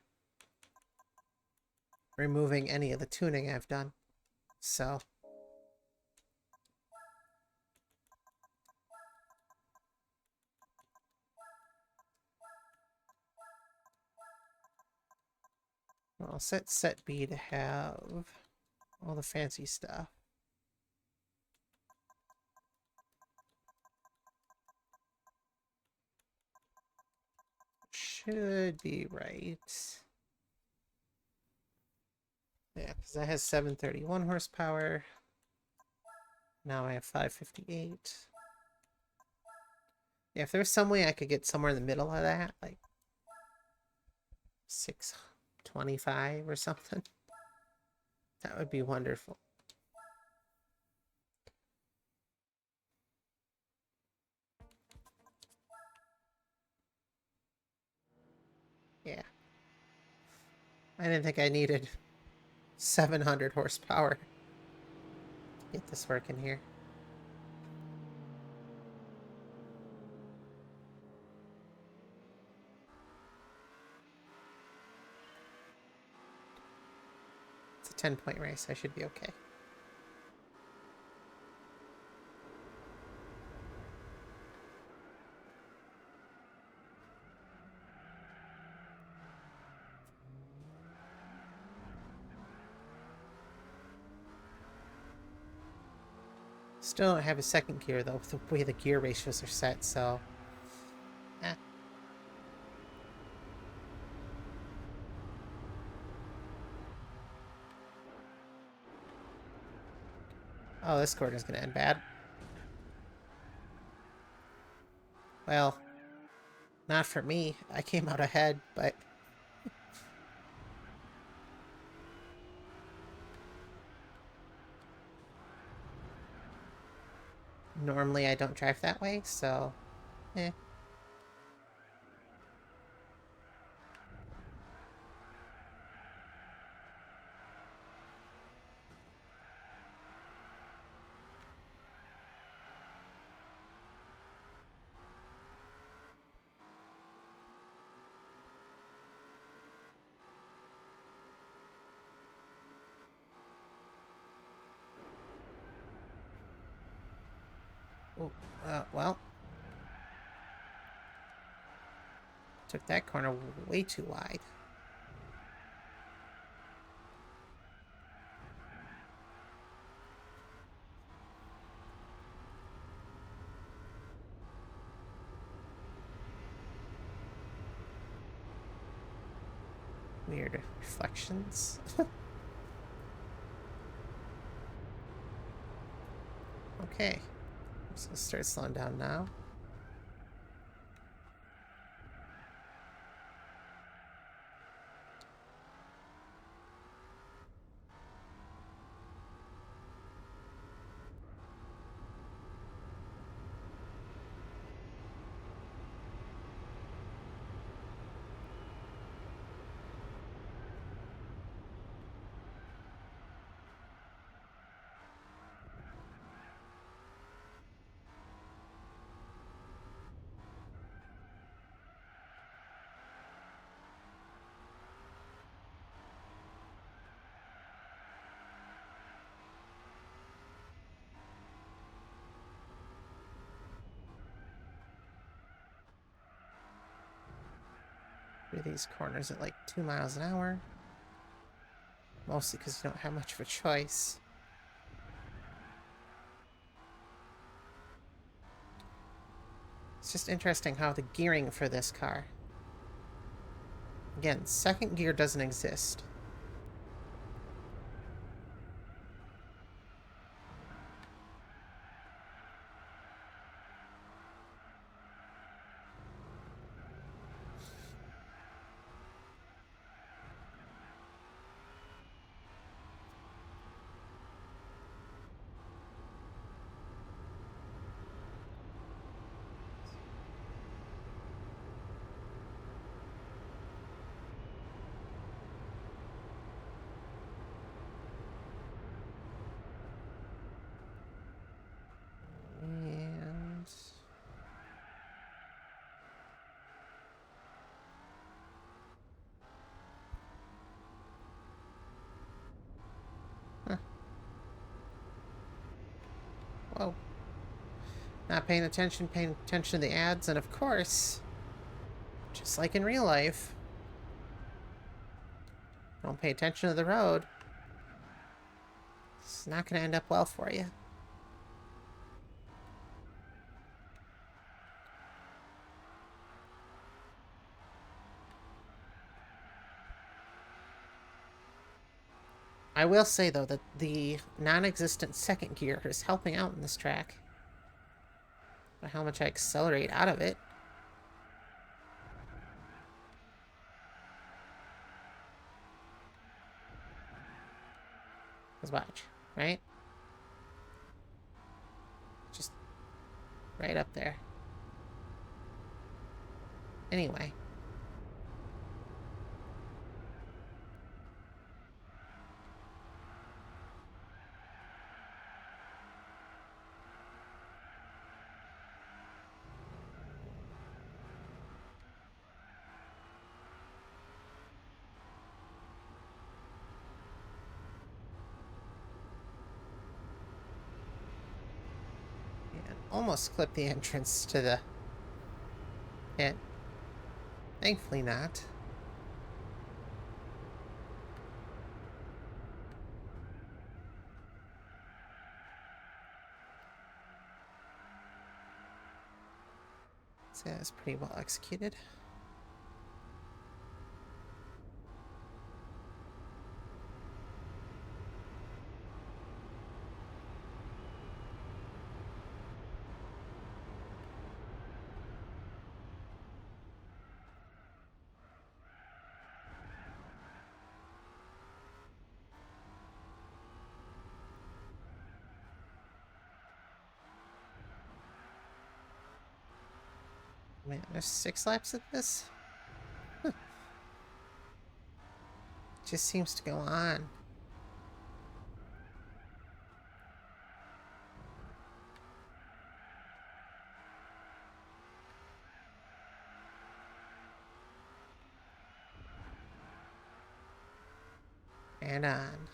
removing any of the tuning I've done. So, I'll set B to have all the fancy stuff. Should be right. Yeah, because that has 731 horsepower. Now I have 558. Yeah, if there was some way I could get somewhere in the middle of that, like 625 or something, that would be wonderful. Yeah. I didn't think I needed 700 horsepower to get this working here. It's a 10-point race. I should be okay. Still don't have a second gear, though, with the way the gear ratios are set, so... Eh. Oh, this corner's gonna end bad. Well, not for me. I came out ahead, but... Normally I don't drive that way, so... Eh. Oh, well... Took that corner way too wide. Weird reflections. Okay. So start slowing down now. through these corners at like 2 miles an hour. Mostly because you don't have much of a choice. It's just interesting how the gearing for this car. Again, second gear doesn't exist. And huh. Whoa. Not paying attention to the ads, and of course, just like in real life, don't pay attention to the road. It's not going to end up well for you. I will say, though, that the non-existent second gear is helping out in this track. By how much I accelerate out of it. Let's watch, right? Just right up there. Anyway. Almost clipped the entrance to the pit. Thankfully not. So yeah, it's pretty well executed. Man, there's 6 laps of this? Huh. Just seems to go on. And on.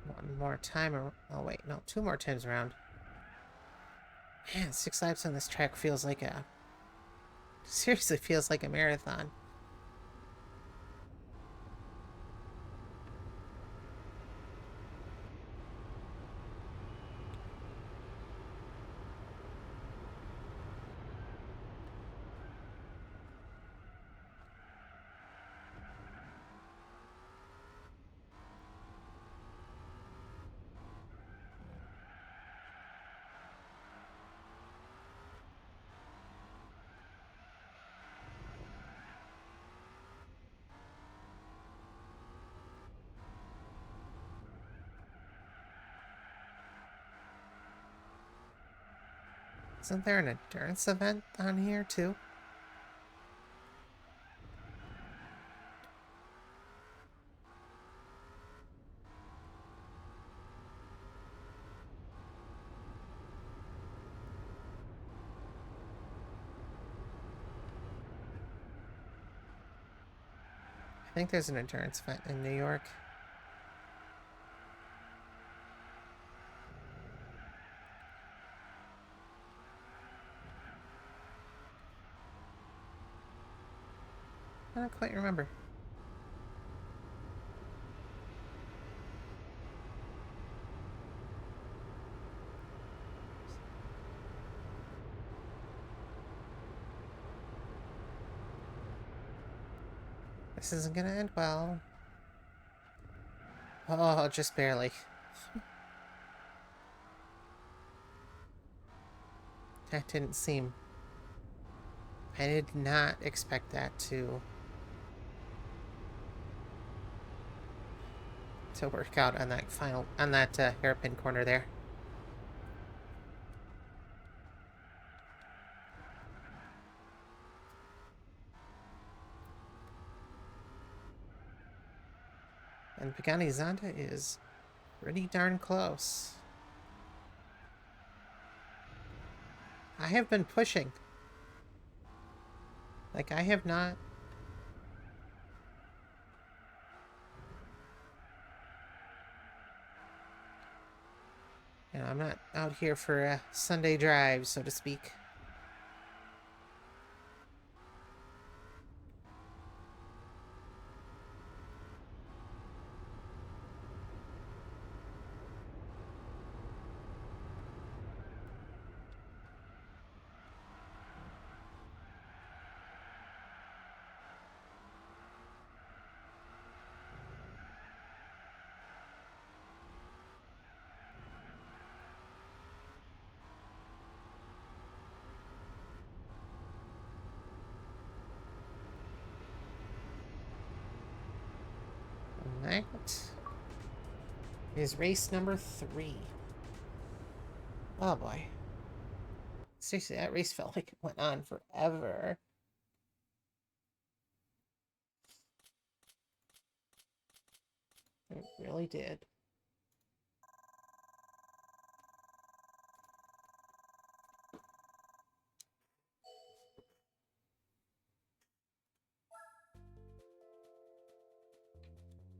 One more time. Oh, wait. No, 2 more times around. Man, 6 laps on this track feels like a... Seriously feels like a marathon. Isn't there an endurance event on here, too? I think there's an endurance event in New York. I don't quite remember. This isn't gonna end well. Oh, just barely. That didn't seem... I did not expect that to work out on that hairpin corner there. And Pagani Zonda is pretty darn close. I have been pushing. Like, I have not... You know, I'm not out here for a Sunday drive, so to speak. That is race number 3. Oh boy. Seriously, that race felt like it went on forever. It really did.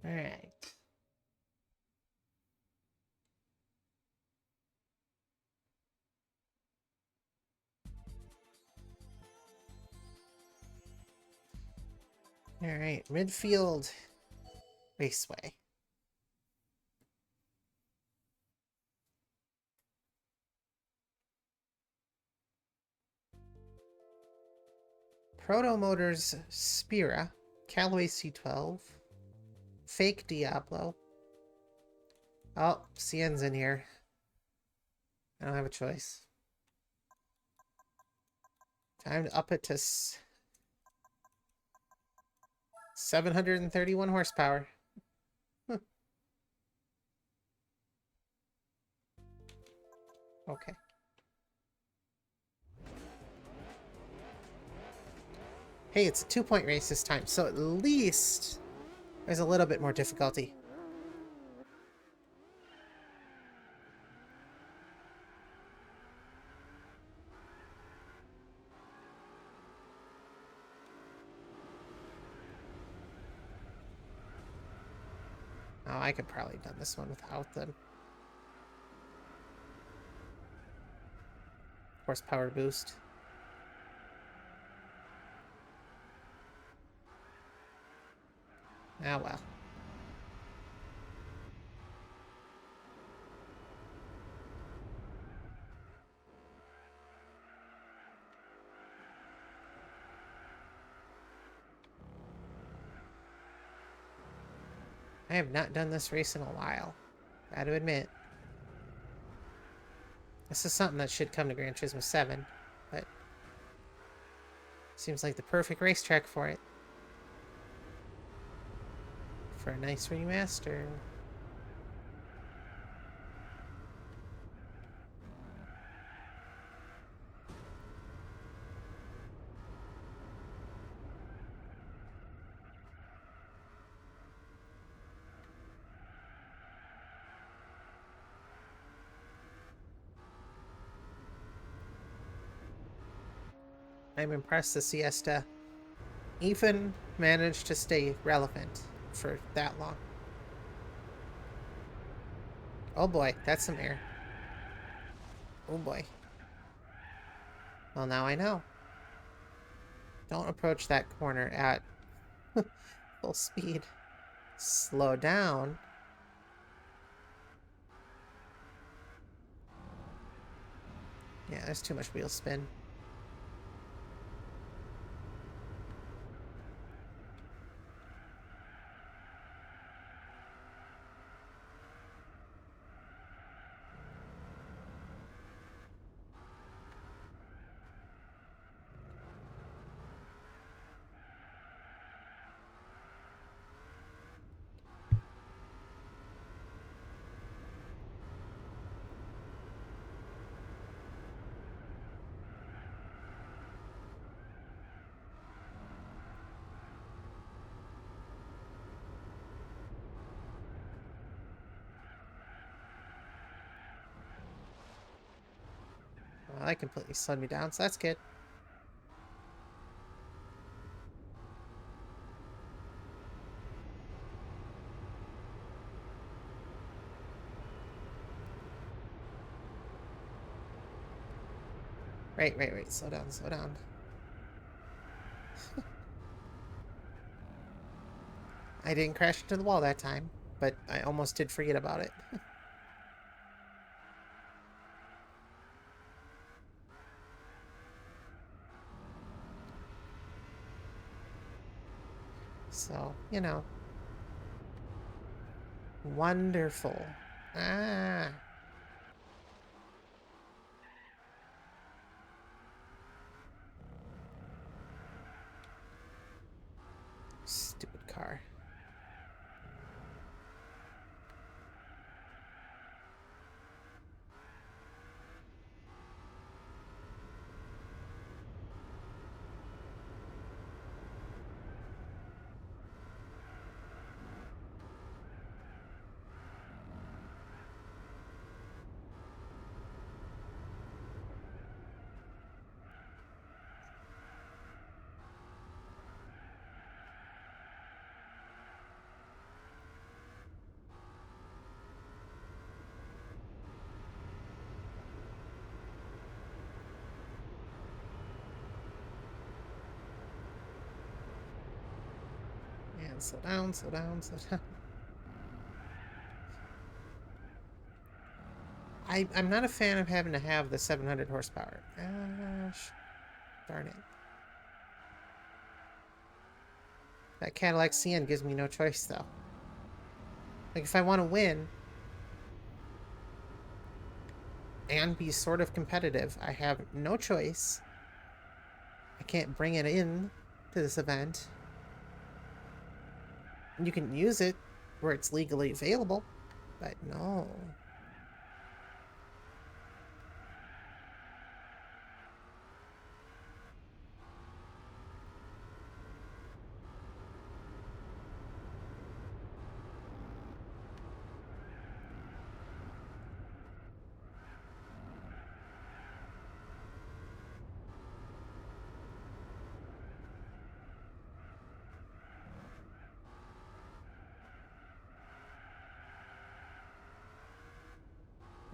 Alright. Alright, midfield raceway. Proto Motors Spira, Callaway C12, Fake Diablo. Oh, Cien's in here. I don't have a choice. Time to up it to 731 horsepower. Okay. Hey, it's a 2-point race this time, so at least there's a little bit more difficulty. Oh, I could probably have done this one without the horsepower boost. Ah, well. I have not done this race in a while. Gotta admit. This is something that should come to Gran Turismo 7, but seems like the perfect racetrack for it. For a nice remaster. I'm impressed the Siesta even managed to stay relevant for that long. Oh boy, that's some air. Oh boy. Well, now I know. Don't approach that corner at full speed. Slow down. Yeah, there's too much wheel spin. Well, that completely slowed me down, so that's good. Right. Slow down, slow down. I didn't crash into the wall that time, but I almost did forget about it. So, you know. Wonderful. Ah. Stupid car. And slow down, slow down, slow down. I'm not a fan of having to have the 700 horsepower. Gosh, darn it. That Cadillac CN gives me no choice, though. Like, if I want to win and be sort of competitive, I have no choice. I can't bring it in to this event. You can use it where it's legally available, but no.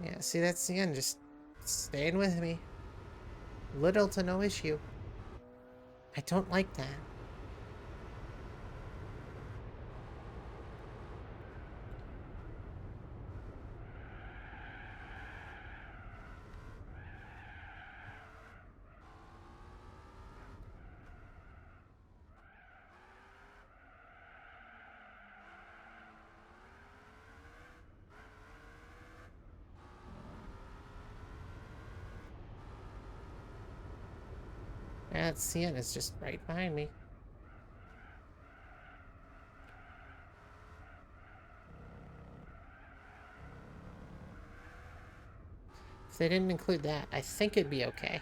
Yeah, see, that's the end. Just staying with me. Little to no issue. I don't like that. That CN is just right behind me. If they didn't include that, I think it'd be okay.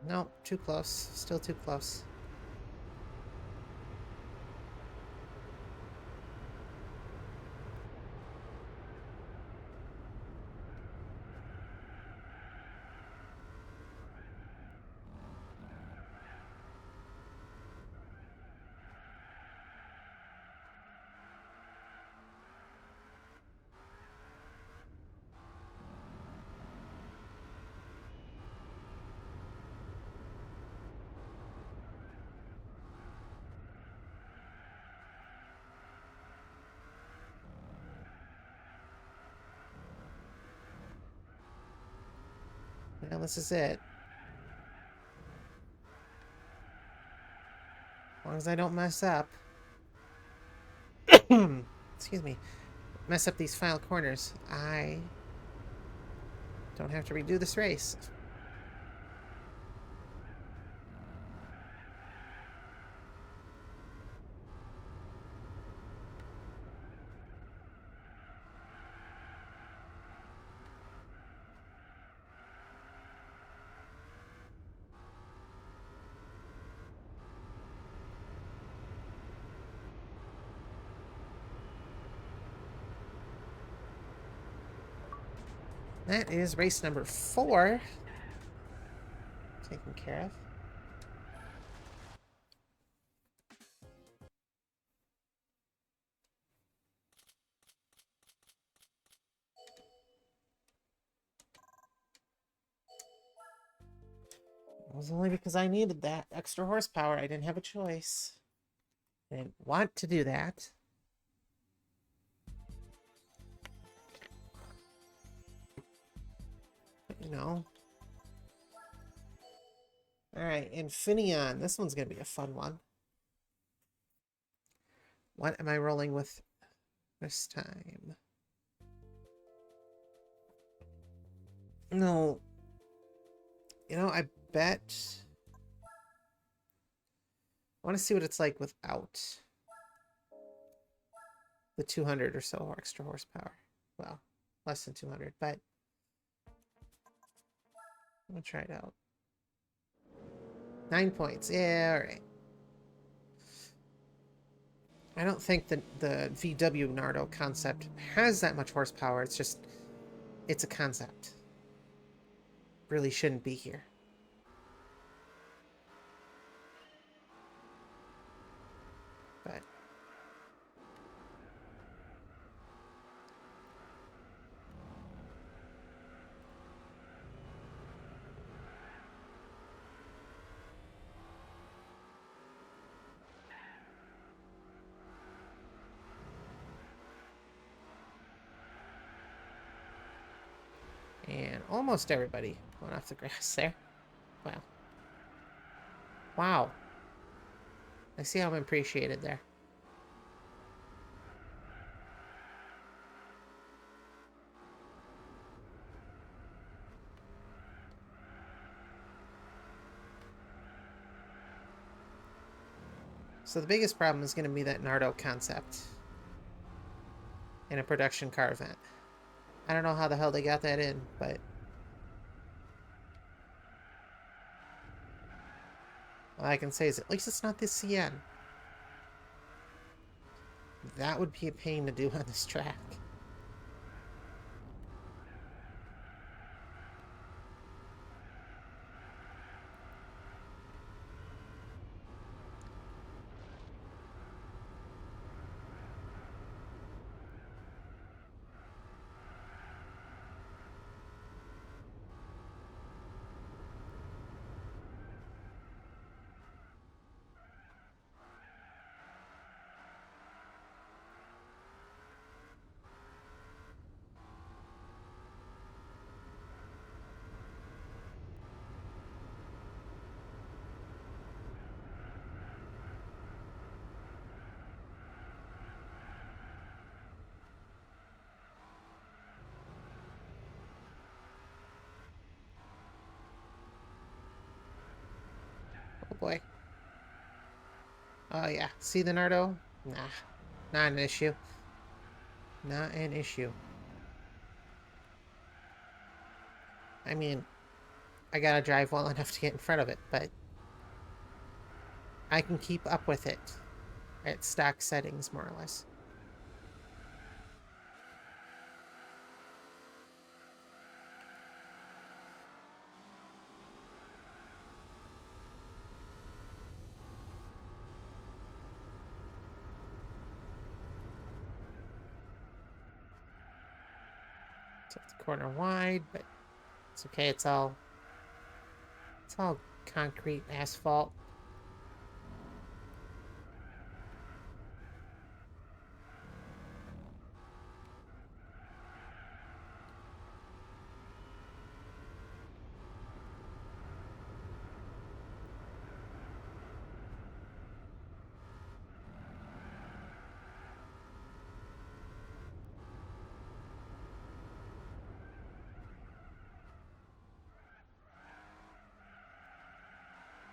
No, too close. Still too close. Well, this is it. As long as I don't mess up. Excuse me. Mess up these final corners. I don't have to redo this race. That is race number 4. Taken care of. It was only because I needed that extra horsepower. I didn't have a choice. I didn't want to do that. But, you know. Alright, Infineon. This one's going to be a fun one. What am I rolling with this time? No. You know, I bet... I want to see what it's like without the 200 or so extra horsepower. Well, less than 200, but I'm going to try it out. 9 points. Yeah, alright. I don't think the VW Nardo concept has that much horsepower. It's just, it's a concept. Really shouldn't be here. But and almost everybody went off the grass there. Wow. Wow. I see how I'm appreciated there. So the biggest problem is going to be that Nardo concept in a production car event. I don't know how the hell they got that in, but all I can say is at least it's not the CN. That would be a pain to do on this track. Oh boy. Oh yeah. See the Nardo? Nah. Not an issue. Not an issue. I mean, I gotta drive well enough to get in front of it, but I can keep up with it at stock settings, more or less. So it's a corner wide, but it's okay. It's all concrete, asphalt.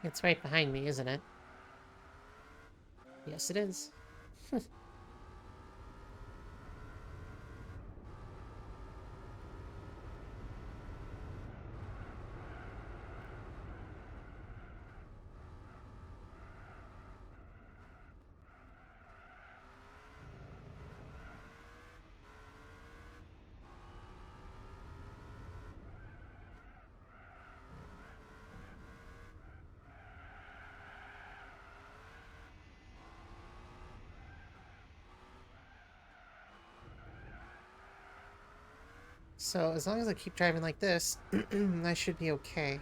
It's right behind me, isn't it? Yes, it is. So as long as I keep driving like this, I should be okay.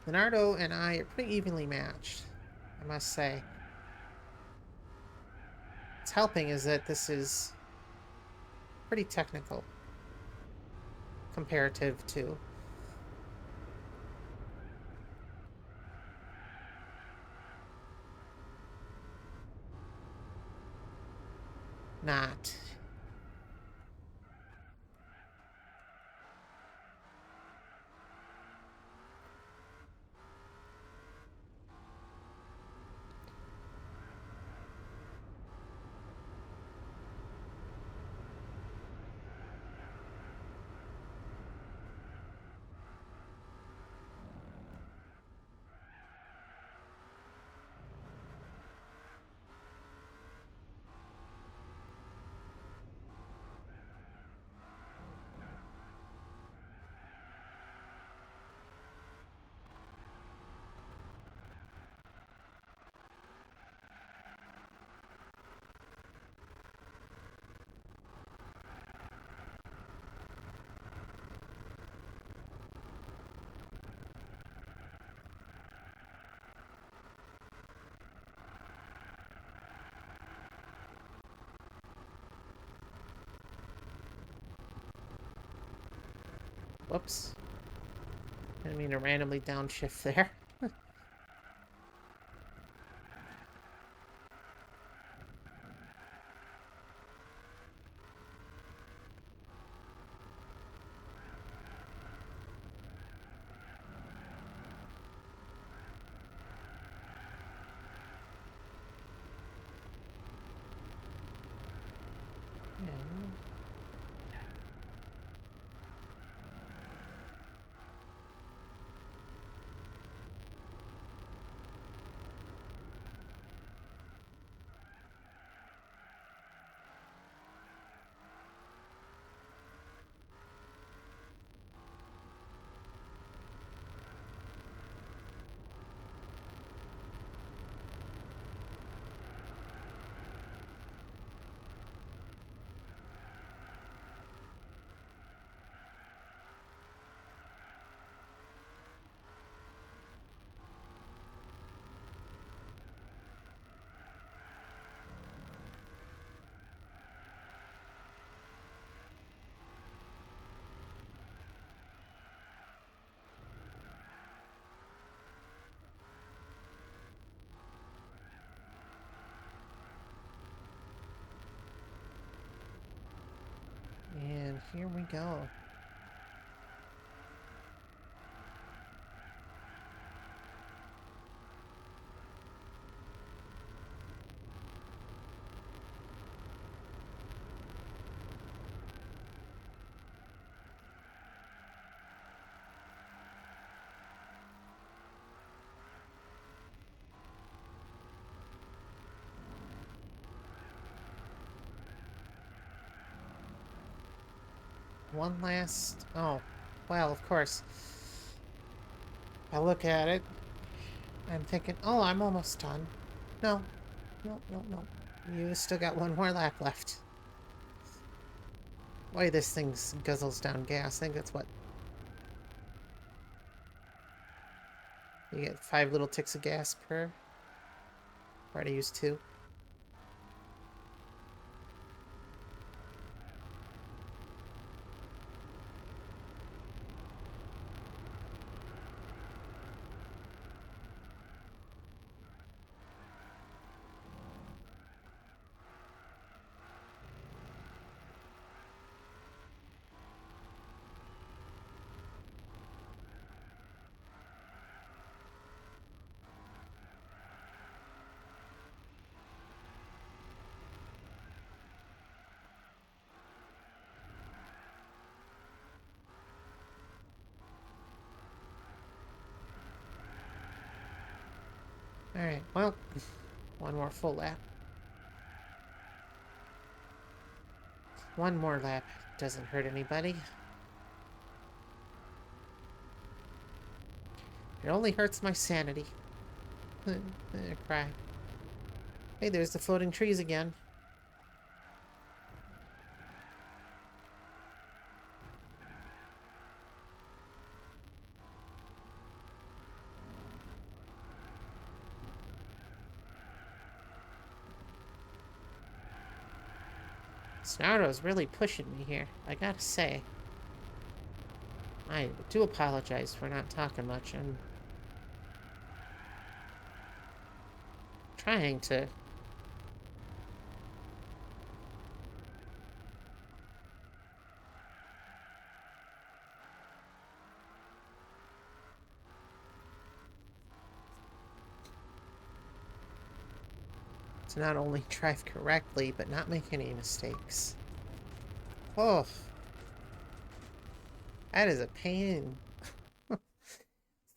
Leonardo and I are pretty evenly matched, I must say. What's helping is that this is pretty technical comparative to not. Whoops. I didn't mean to randomly downshift there. And here we go. One last... Oh, well, of course. I look at it. I'm thinking, oh, I'm almost done. No. No, no, no. You still got one more lap left. Boy, this thing guzzles down gas. I think that's what... You get 5 little ticks of gas per... Try to use 2. Alright, well, one more full lap. One more lap doesn't hurt anybody. It only hurts my sanity. Cry. Hey, there's the floating trees again. Snardo's really pushing me here, I gotta say. I do apologize for not talking much. I'm trying to... to not only drive correctly, but not make any mistakes. Oh. That is a pain.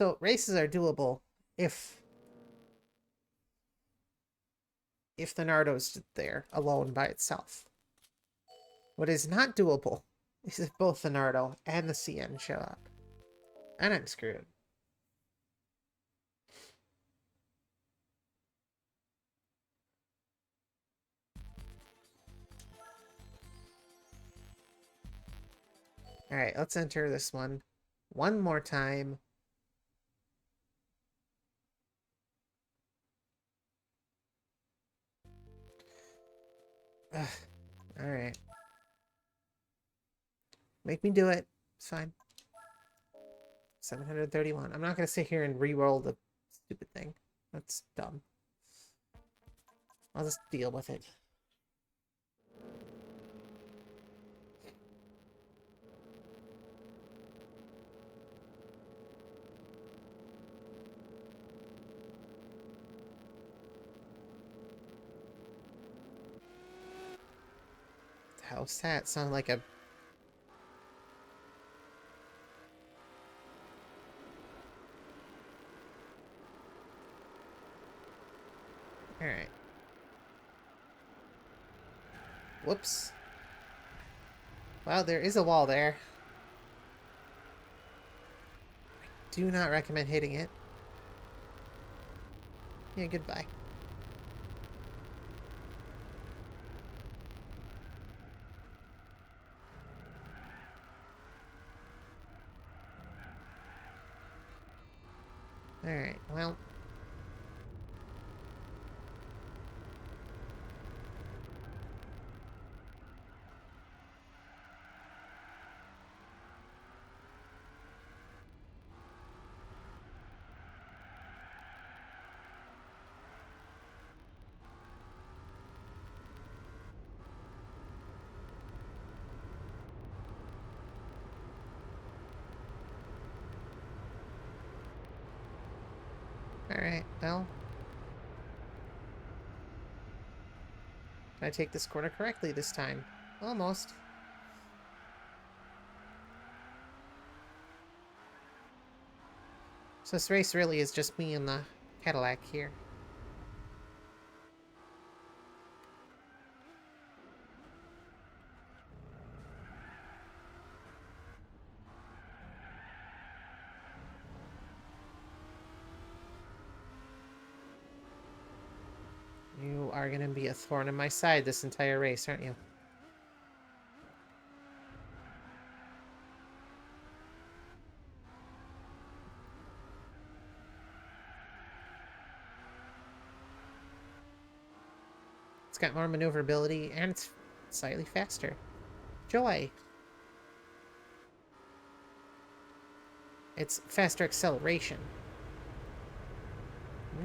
So, races are doable if the Nardo's there, alone by itself. What is not doable is if both the Nardo and the CN show up. And I'm screwed. Alright, let's enter this one more time. Alright. Make me do it. It's fine. 731. I'm not going to sit here and re-roll the stupid thing. That's dumb. I'll just deal with it. How's that? Sound like a... Alright. Whoops. Well, there is a wall there. I do not recommend hitting it. Yeah, goodbye. Alright, well... Alright, well. Can I take this corner correctly this time? Almost. So this race really is just me and the Cadillac here. You are going to be a thorn in my side this entire race, aren't you? It's got more maneuverability, and it's slightly faster. Joy! It's faster acceleration.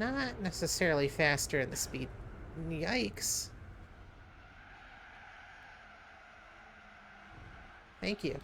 Not necessarily faster in the speed. Yikes. Thank you.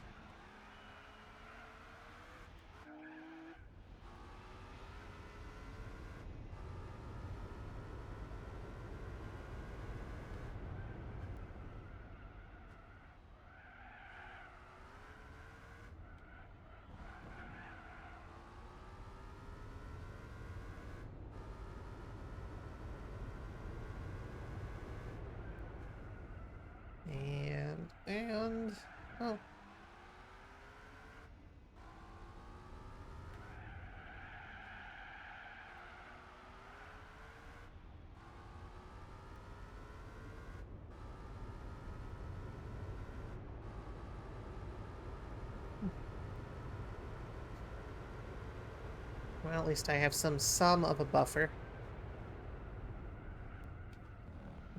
And... Oh. Well, at least I have some of a buffer.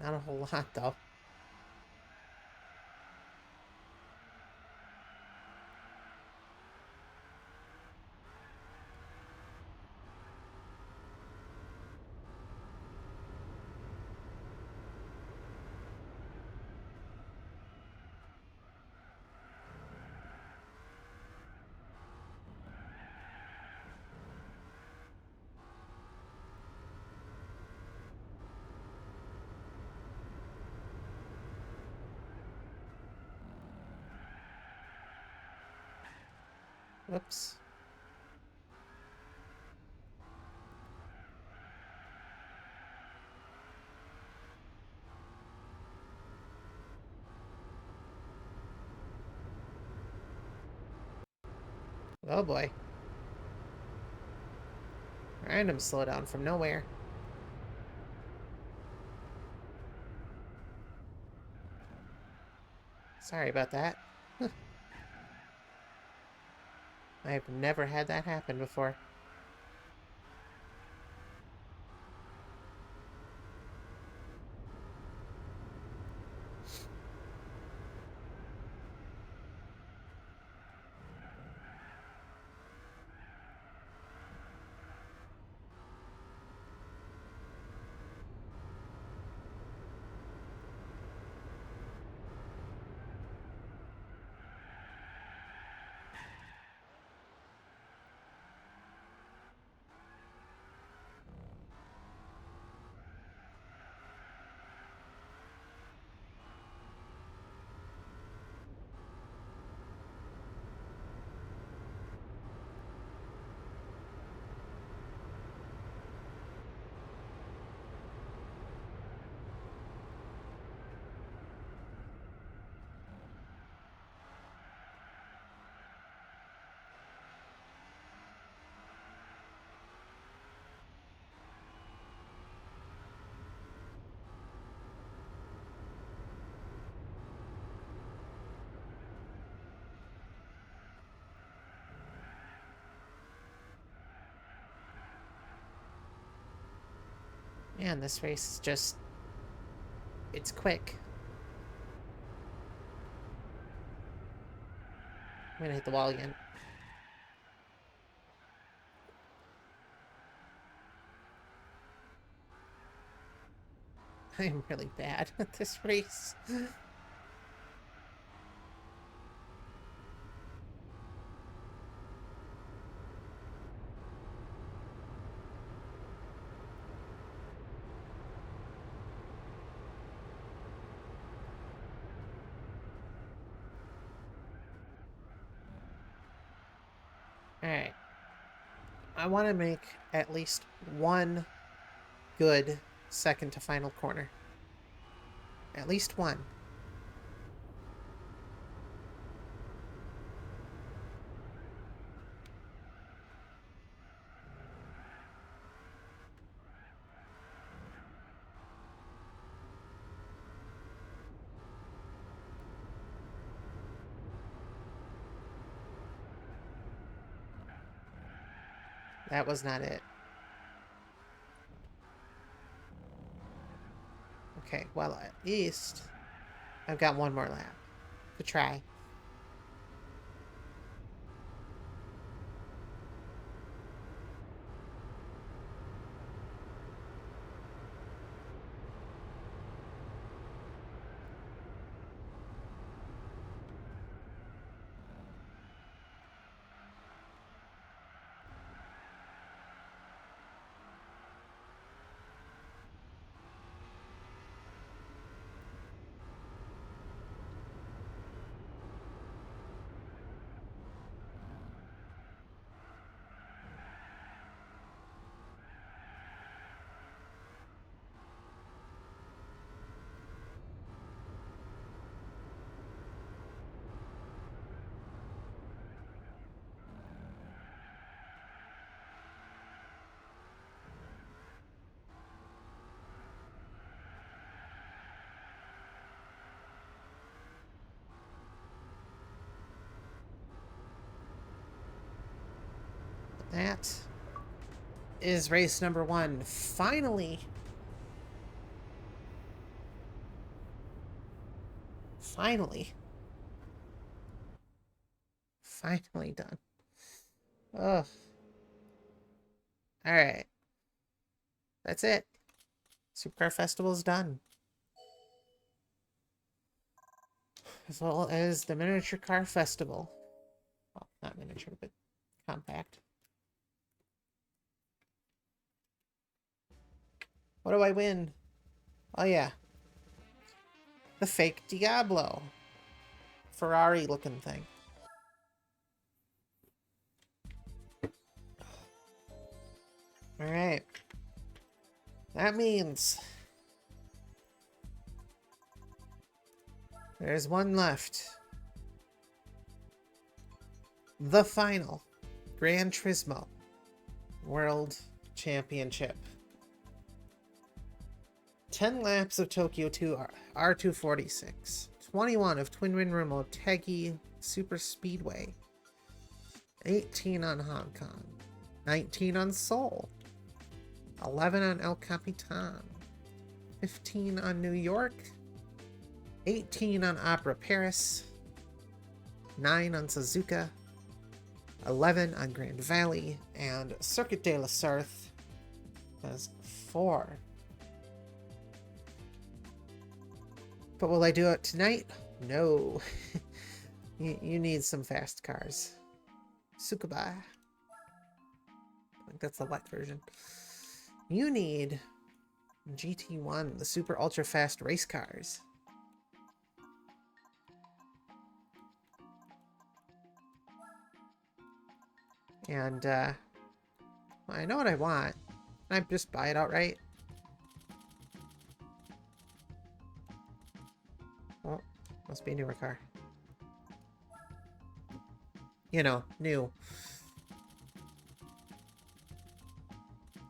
Not a whole lot, though. Whoops. Oh boy. Random slowdown from nowhere. Sorry about that. I've never had that happen before. Man, this race is just... It's quick. I'm gonna hit the wall again. I'm really bad at this race. I want to make at least one good second to final corner. At least one. That was not it. Okay, well, at least I've got one more lap to try. That is race number 1. Finally. Finally done. Ugh. Alright. That's it. Supercar Festival's done. As well as the Miniature Car Festival. Well, not miniature, but compact. What do I win? Oh yeah. The fake Diablo. Ferrari looking thing. Alright. That means there's one left. The final Gran Turismo World Championship. 10 laps of Tokyo 2 R246. 21 of Twin Rin Motegi Super Speedway. 18 on Hong Kong. 19 on Seoul. 11 on El Capitan. 15 on New York. 18 on Opera Paris. 9 on Suzuka. 11 on Grand Valley. And Circuit de la Sarthe has 4. But will I do it tonight? No. You need some fast cars. Tsukuba. I think that's the light version. You need GT1, the super ultra fast race cars. And well, I know what I want. Can I just buy it outright? Oh, must be a newer car. You know, new.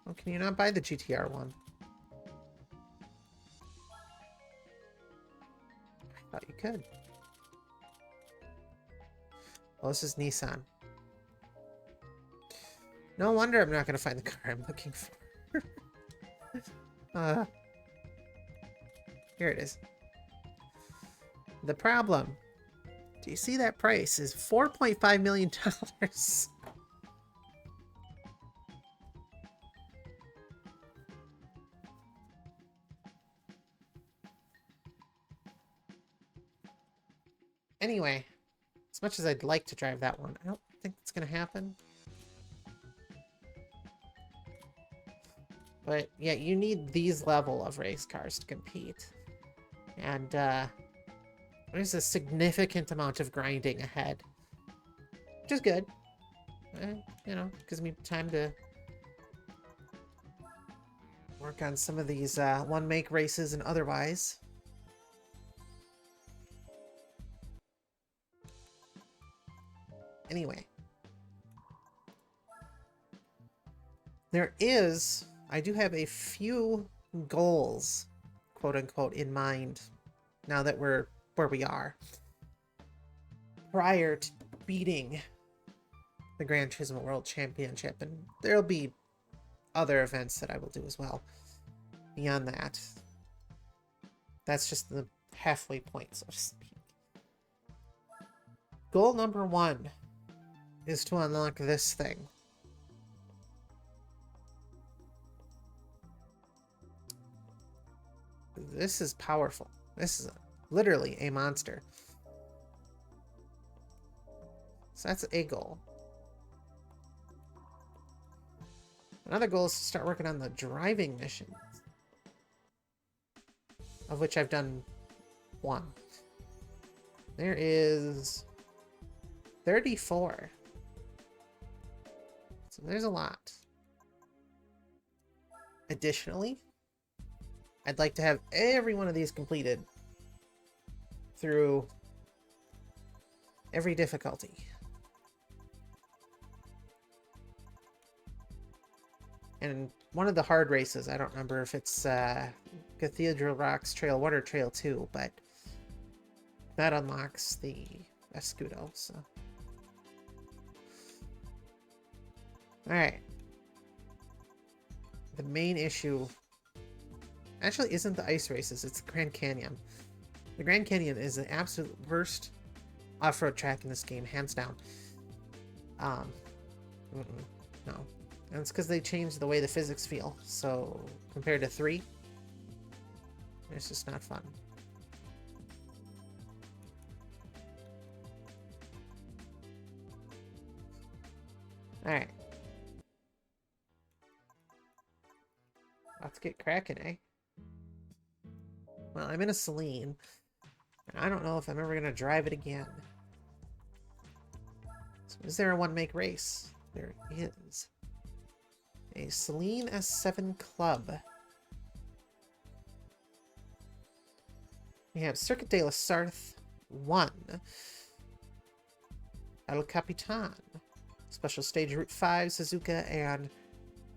Oh, can you not buy the GTR one? I thought you could. Well, this is Nissan. No wonder I'm not going to find the car I'm looking for. Here it is. The problem. Do you see that price? Is $4.5 million. Anyway, as much as I'd like to drive that one, I don't think it's going to happen. But yeah, you need these level of race cars to compete. And there's a significant amount of grinding ahead. Which is good. You know, gives me time to work on some of these one-make races and otherwise. Anyway. I do have a few goals, quote unquote, in mind now that we're where we are. Prior to beating the Gran Turismo World Championship, and there'll be other events that I will do as well. Beyond that, that's just the halfway point, so to speak. Goal number 1 is to unlock this thing. This is powerful. This is literally a monster. So that's a goal. Another goal is to start working on the driving missions, of which I've done 1. There is 34. So there's a lot. Additionally, I'd like to have every one of these completed through every difficulty. And one of the hard races, I don't remember if it's Cathedral Rocks Trail 1 or Trail 2, but that unlocks the Escudo, so. Alright. The main issue actually isn't the ice races, it's the Grand Canyon. The Grand Canyon is the absolute worst off-road track in this game, hands down. No. And it's because they changed the way the physics feel. So, compared to 3, it's just not fun. Alright. Let's get cracking, eh? Well, I'm in a Celine, and I don't know if I'm ever going to drive it again. So is there a one-make race? There is. A Celine S7 Club. We have Circuit de la Sarthe 1. El Capitan. Special Stage Route 5, Suzuka, and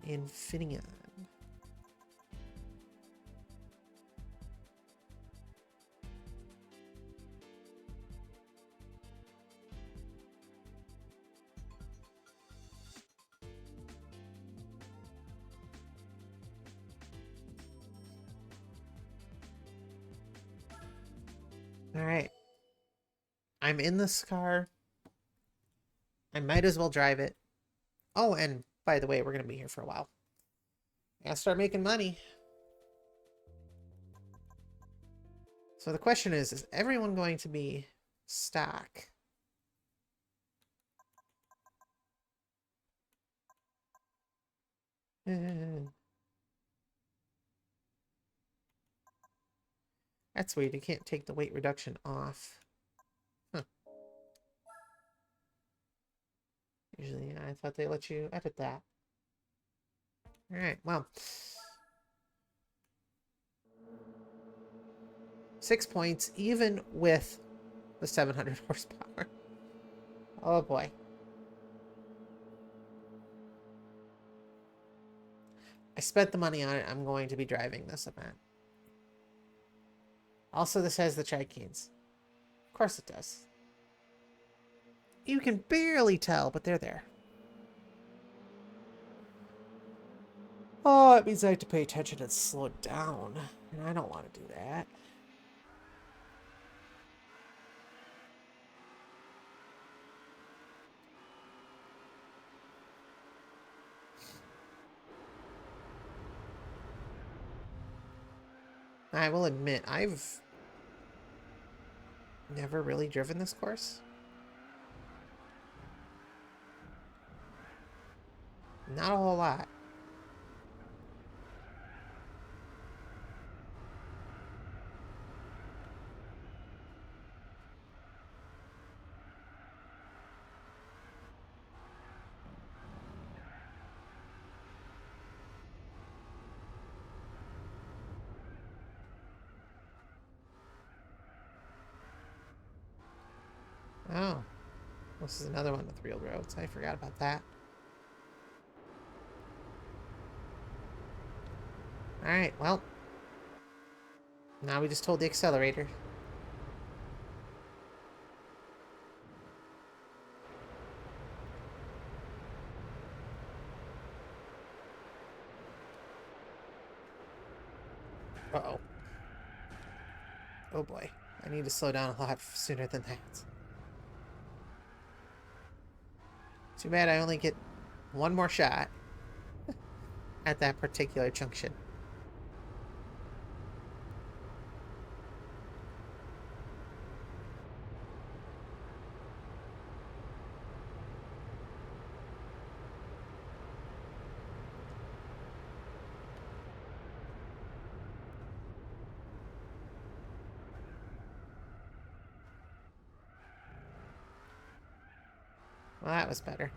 Infineon. Alright. I'm in this car. I might as well drive it. Oh, and by the way, we're going to be here for a while. I gotta start making money. So the question is everyone going to be stock? That's weird. You can't take the weight reduction off. Huh. Usually, yeah, I thought they let you edit that. Alright, well. 6 points, even with the 700 horsepower. Oh boy. I spent the money on it. I'm going to be driving this event. Also, this has the Chikines. Of course it does. You can barely tell, but they're there. Oh, it means I have to pay attention and slow down. And I don't want to do that. I will admit, I've never really driven this course. Not a whole lot. Oh, this is another one with real roads. I forgot about that. Alright, well. Now we just hold the accelerator. Uh-oh. Oh boy. I need to slow down a lot sooner than that. Too bad I only get one more shot at that particular junction. Well, that was better.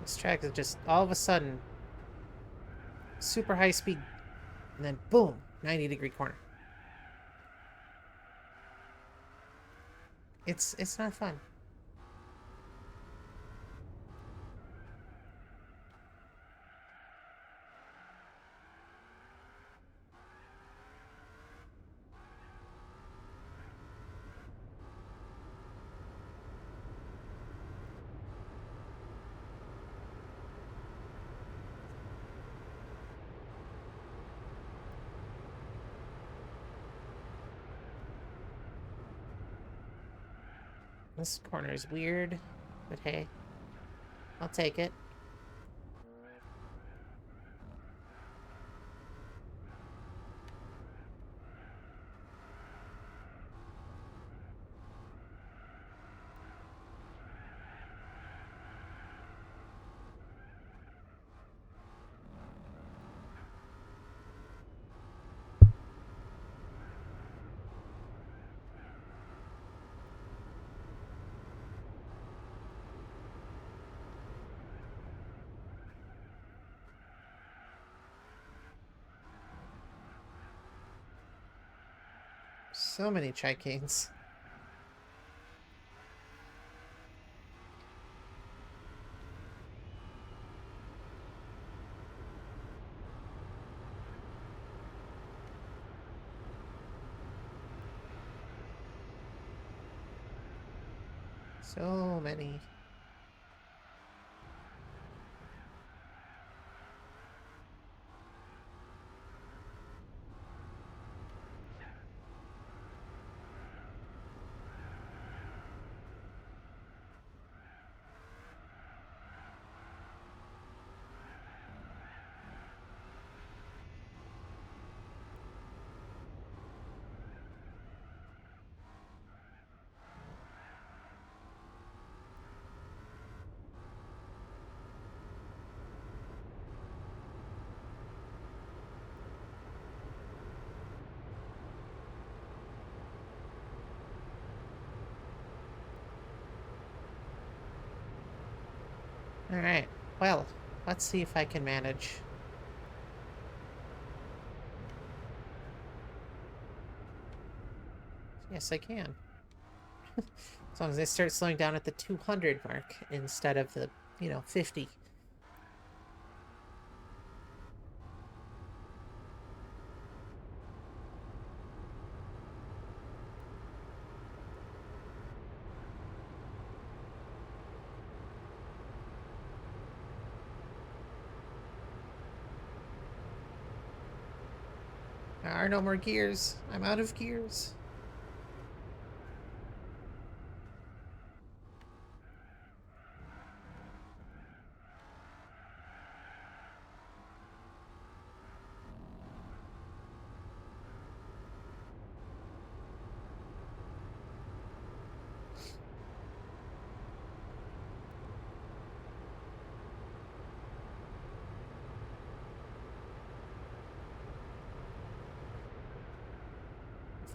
This track is just all of a sudden super high speed and then boom, 90-degree corner. It's not fun. This corner is weird, but hey, I'll take it. So many chicanes. So many. Alright, well, let's see if I can manage. Yes, I can. As long as I start slowing down at the 200 mark instead of the, 50. are no more gears. I'm out of gears.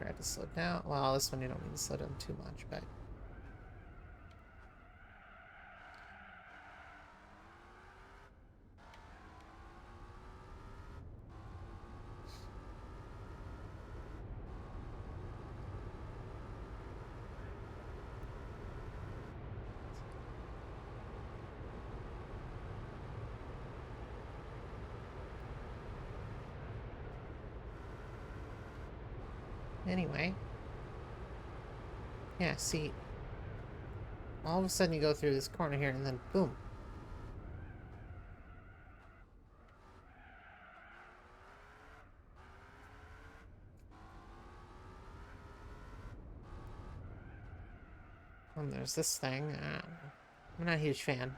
I had to slow down. Well, this one you don't need to slow down too much, but... Anyway. Yeah, see. All of a sudden you go through this corner here and then boom. And there's this thing. I'm not a huge fan.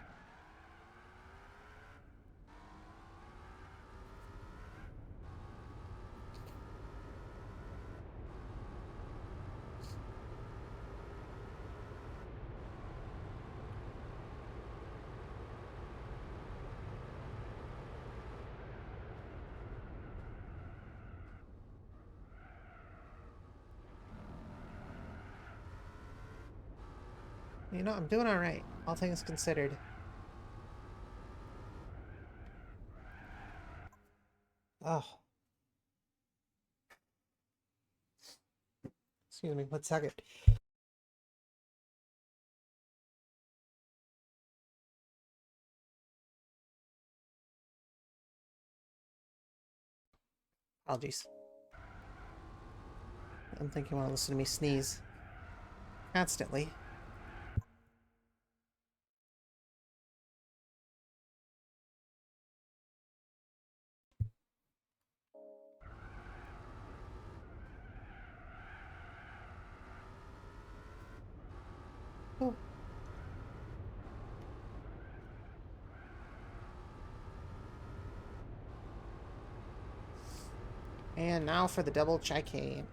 You know, I'm doing alright. All things considered. Oh. Excuse me, 1 second. Apologies. I'm thinking you want to listen to me sneeze. Constantly. Oh. And now for the double chicane.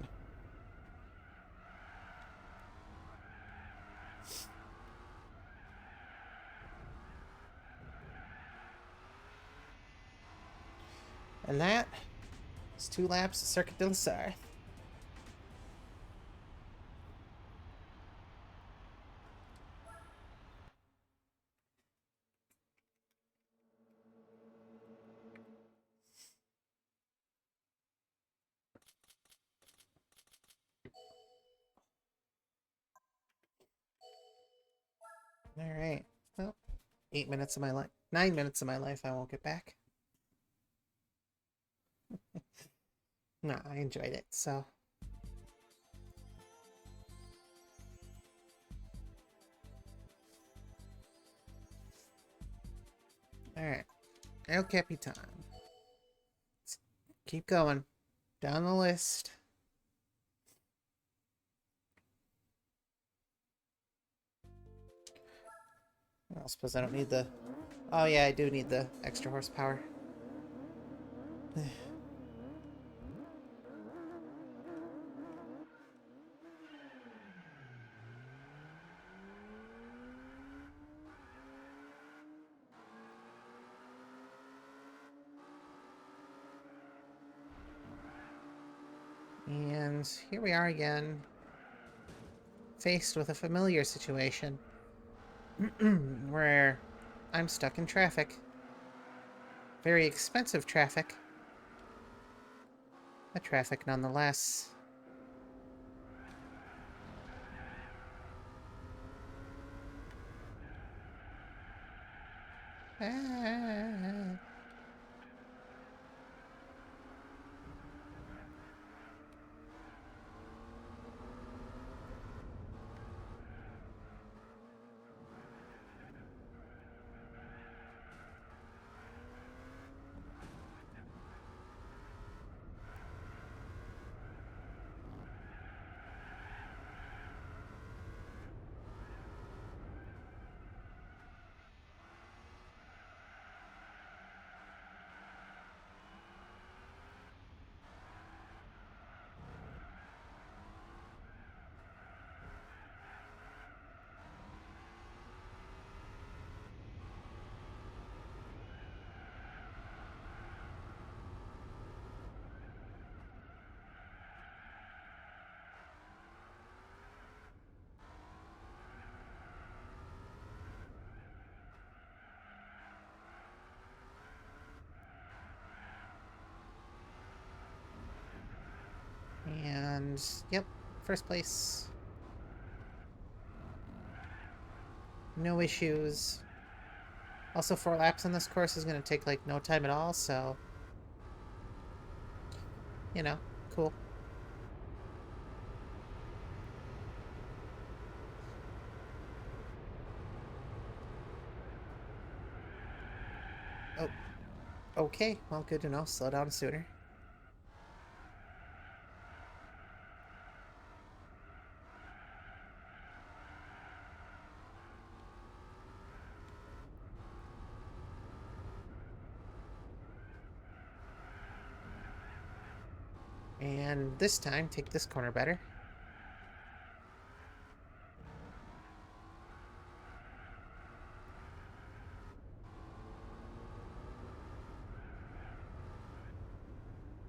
And that is 2 laps of Circuit de la Sarthe. Alright. Well, 8 minutes of my life. 9 minutes of my life I won't get back. No, I enjoyed it, so... Alright. El Capitan. Let's keep going. Down the list. I suppose I don't need the... Oh yeah, I do need the extra horsepower. And here we are again, faced with a familiar situation where I'm stuck in traffic. Very expensive traffic, but traffic nonetheless. Ah. And, yep, first place. No issues. Also, 4 laps on this course is going to take, like, no time at all, so... You know, cool. Oh, okay. Well, good to know. Slow down sooner. And this time, take this corner better.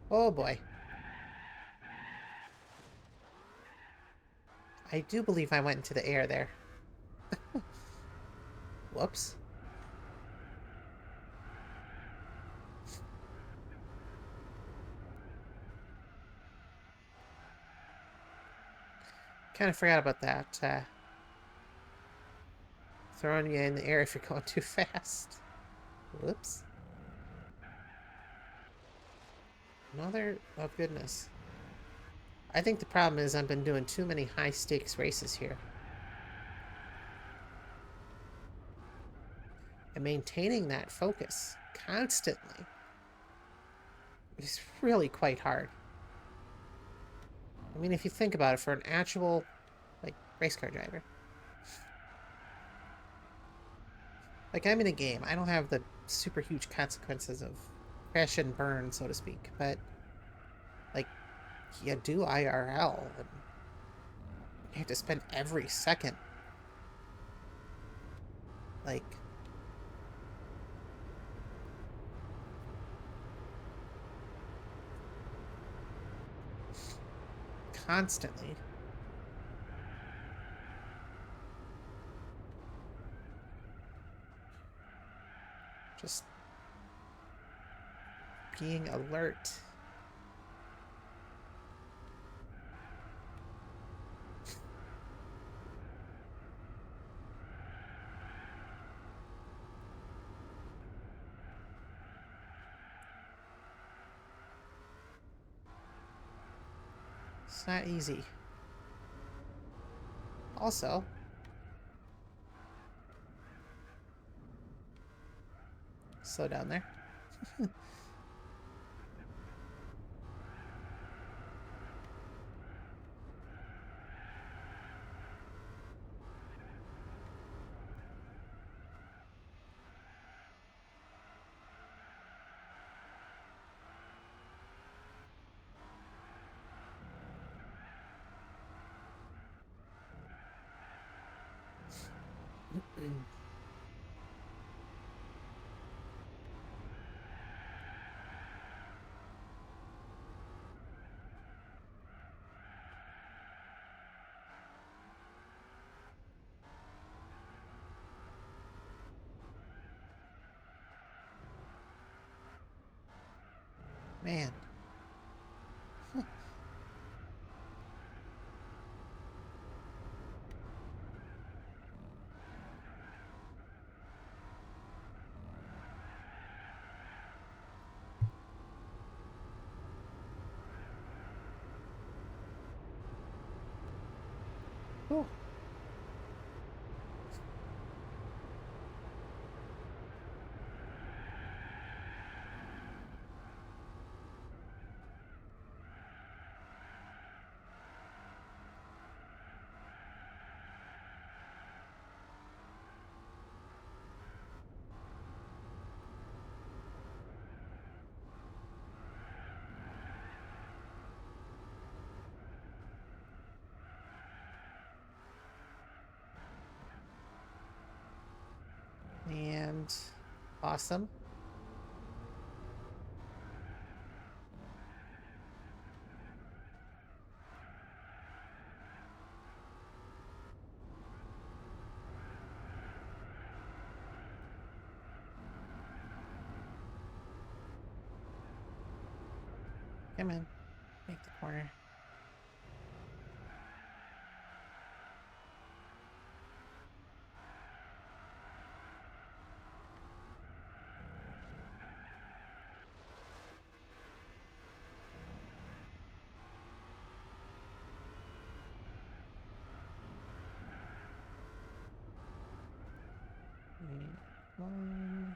Oh boy. I do believe I went into the air there. Whoops. Kind of forgot about that. Throwing you in the air if you're going too fast. Whoops. Another... Oh, goodness. I think the problem is I've been doing too many high-stakes races here. And maintaining that focus constantly is really quite hard. I mean, if you think about it, for an actual, like, race car driver. Like, I'm in a game. I don't have the super huge consequences of crash and burn, so to speak. But, like, you do IRL, and you have to spend every second, like... constantly. Just being alert. It's not easy. Also, slow down there. Man. Whew. And awesome. Come on. Make the corner. One.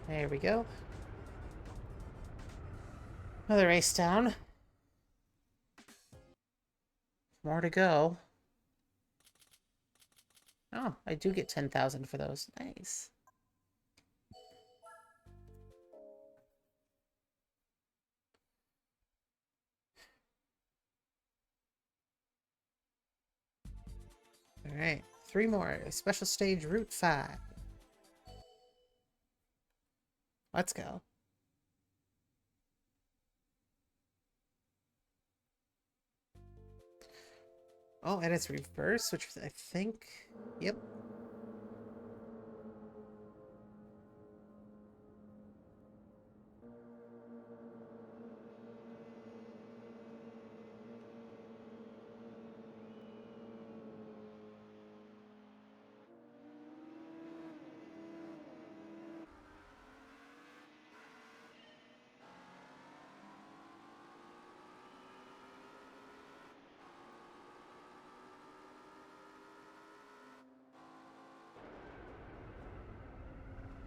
There we go. Another race down. More to go. Oh, I do get 10,000 for those. Nice. Alright, 3 more. Special stage Route 5. Let's go. Oh, and it's reverse, which I think... Yep.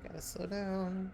Gotta slow down.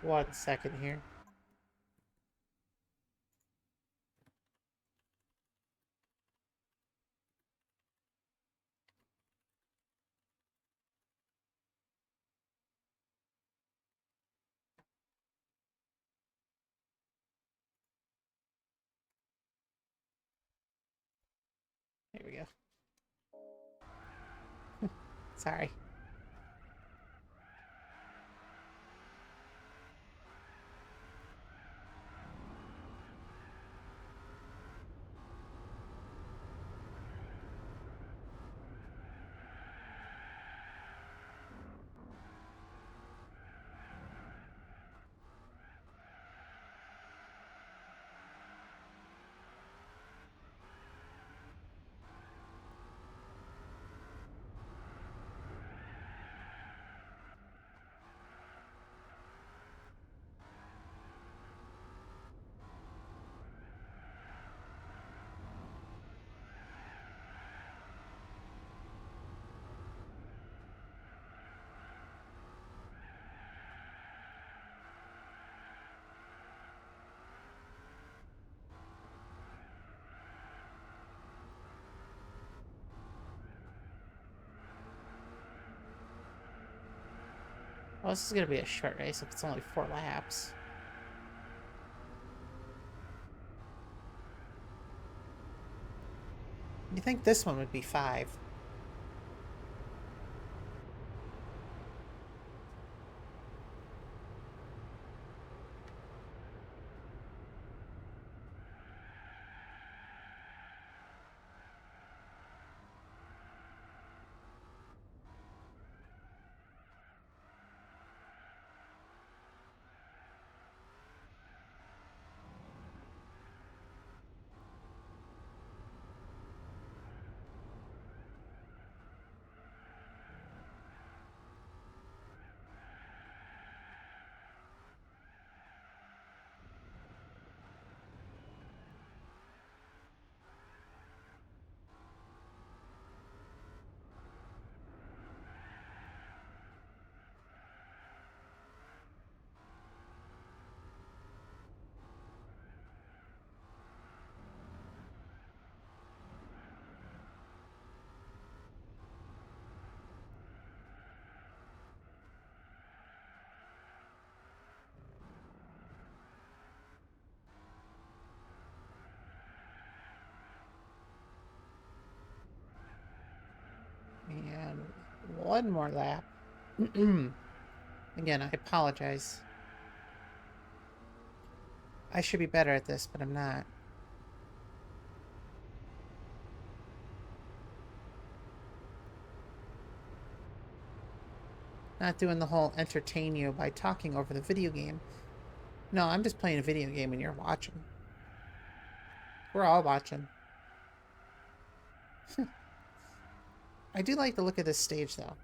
One second here. There we go. Sorry. Well, this is gonna be a short race if it's only 4 laps. You think this one would be 5. And one more lap. Again, I apologize. I should be better at this, but I'm not. Not doing the whole entertain you by talking over the video game. No, I'm just playing a video game and you're watching. We're all watching. I do like the look of this stage, though.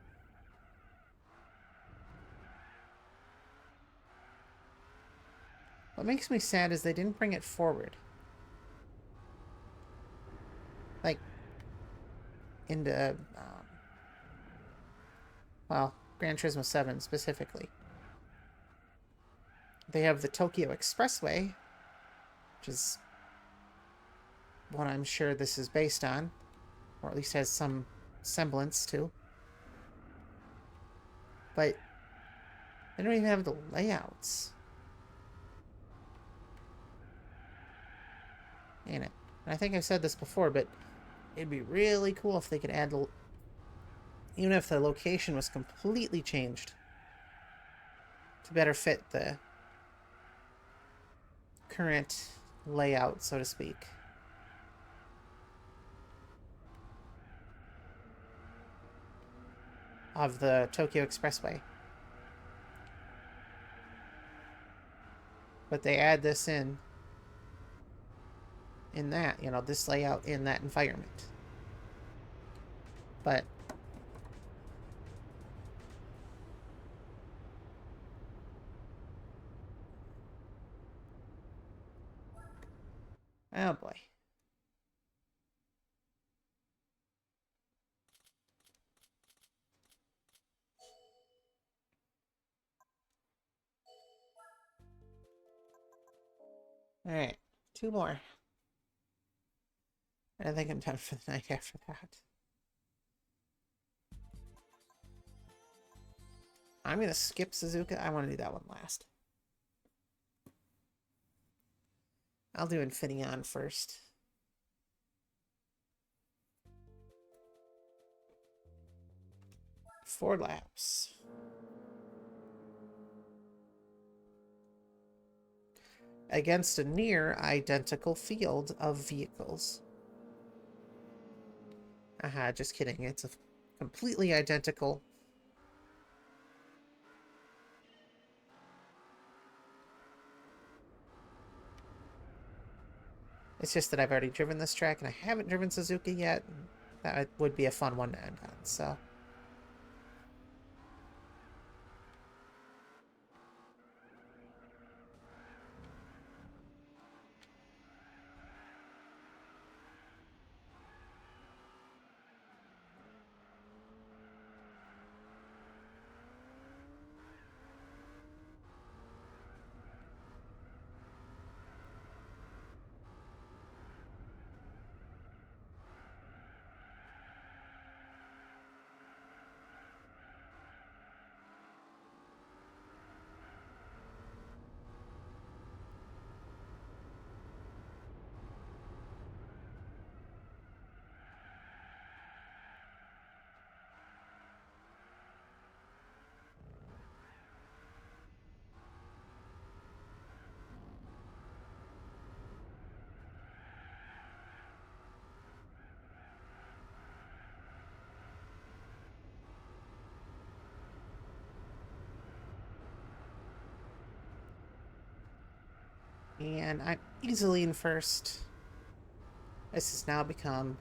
What makes me sad is they didn't bring it forward. Like, into, well, Gran Turismo 7 specifically. They have the Tokyo Expressway, which is what I'm sure this is based on, or at least has some semblance to. But they don't even have the layouts. Ain't it? And I think I've said this before, but it'd be really cool if they could add, even if the location was completely changed to better fit the current layout, so to speak. Of the Tokyo Expressway. But they add this in that, this layout in that environment. But oh boy. Alright, 2 more. And I think I'm done for the night after that. I'm going to skip Suzuka. I want to do that one last. I'll do Infineon first. Four laps. Against a near identical field of vehicles. Aha, just kidding. It's a completely identical. It's just that I've already driven this track and I haven't driven Suzuka yet. That would be a fun one to end on, so. And I'm easily in first. This has now become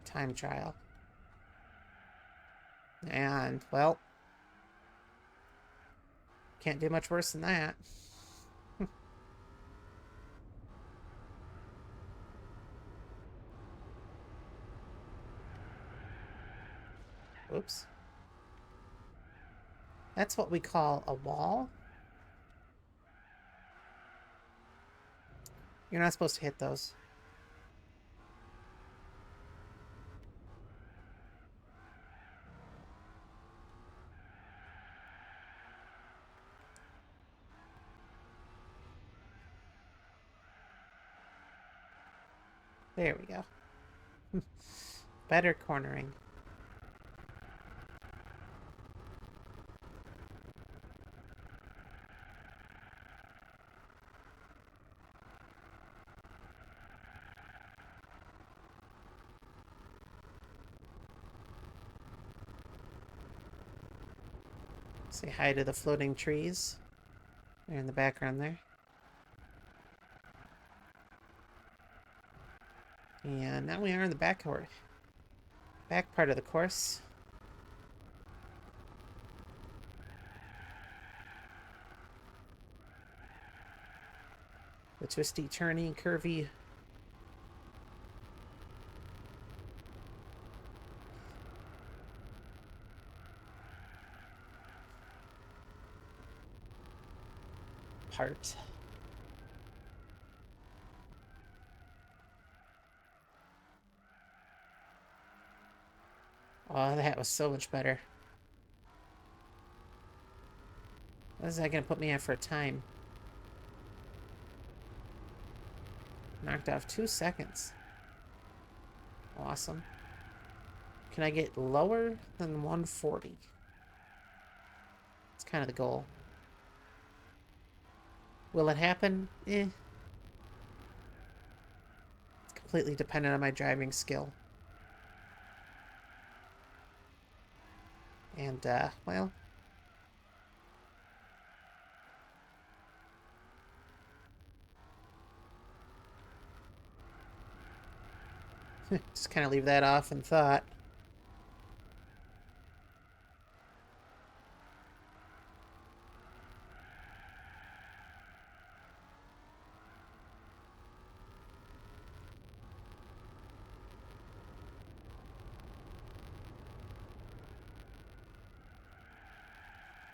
a time trial. And, well, can't do much worse than that. Oops. That's what we call a wall. You're not supposed to hit those. There we go. Better cornering. Say hi to the floating trees. They're in the background there. And now we are in the back part of the course. The twisty, turny, curvy part. Oh, that was so much better. What is that going to put me at for a time? Knocked off 2 seconds. Awesome. Can I get lower than 140? It's kind of the goal. Will it happen? It's completely dependent on my driving skill. And, well... just kind of leave that off in thought.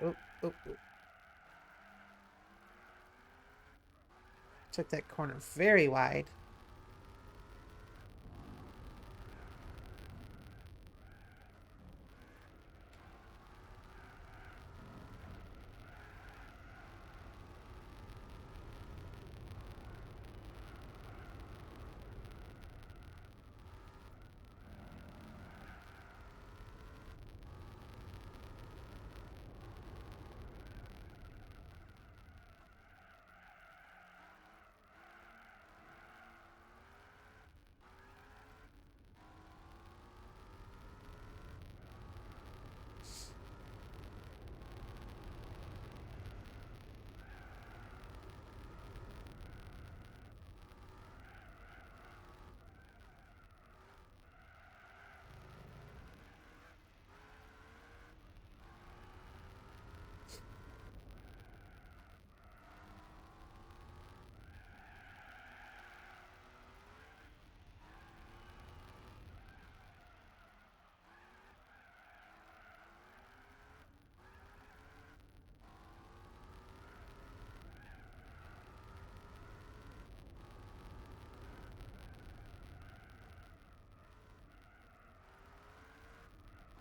Oh, oh, oh. Took that corner very wide.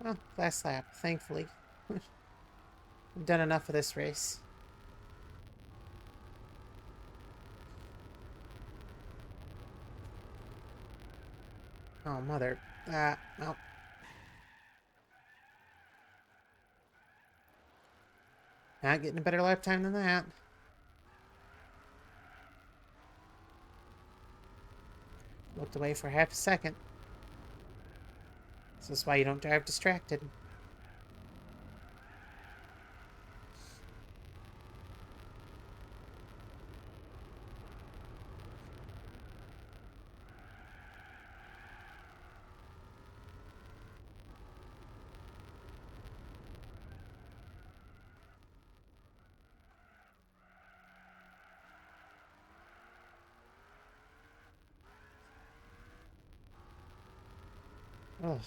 Well, last lap, thankfully. We've done enough of this race. Oh, mother. No. Not getting a better lap time than that. Looked away for half a second. This is why you don't drive distracted. Oh,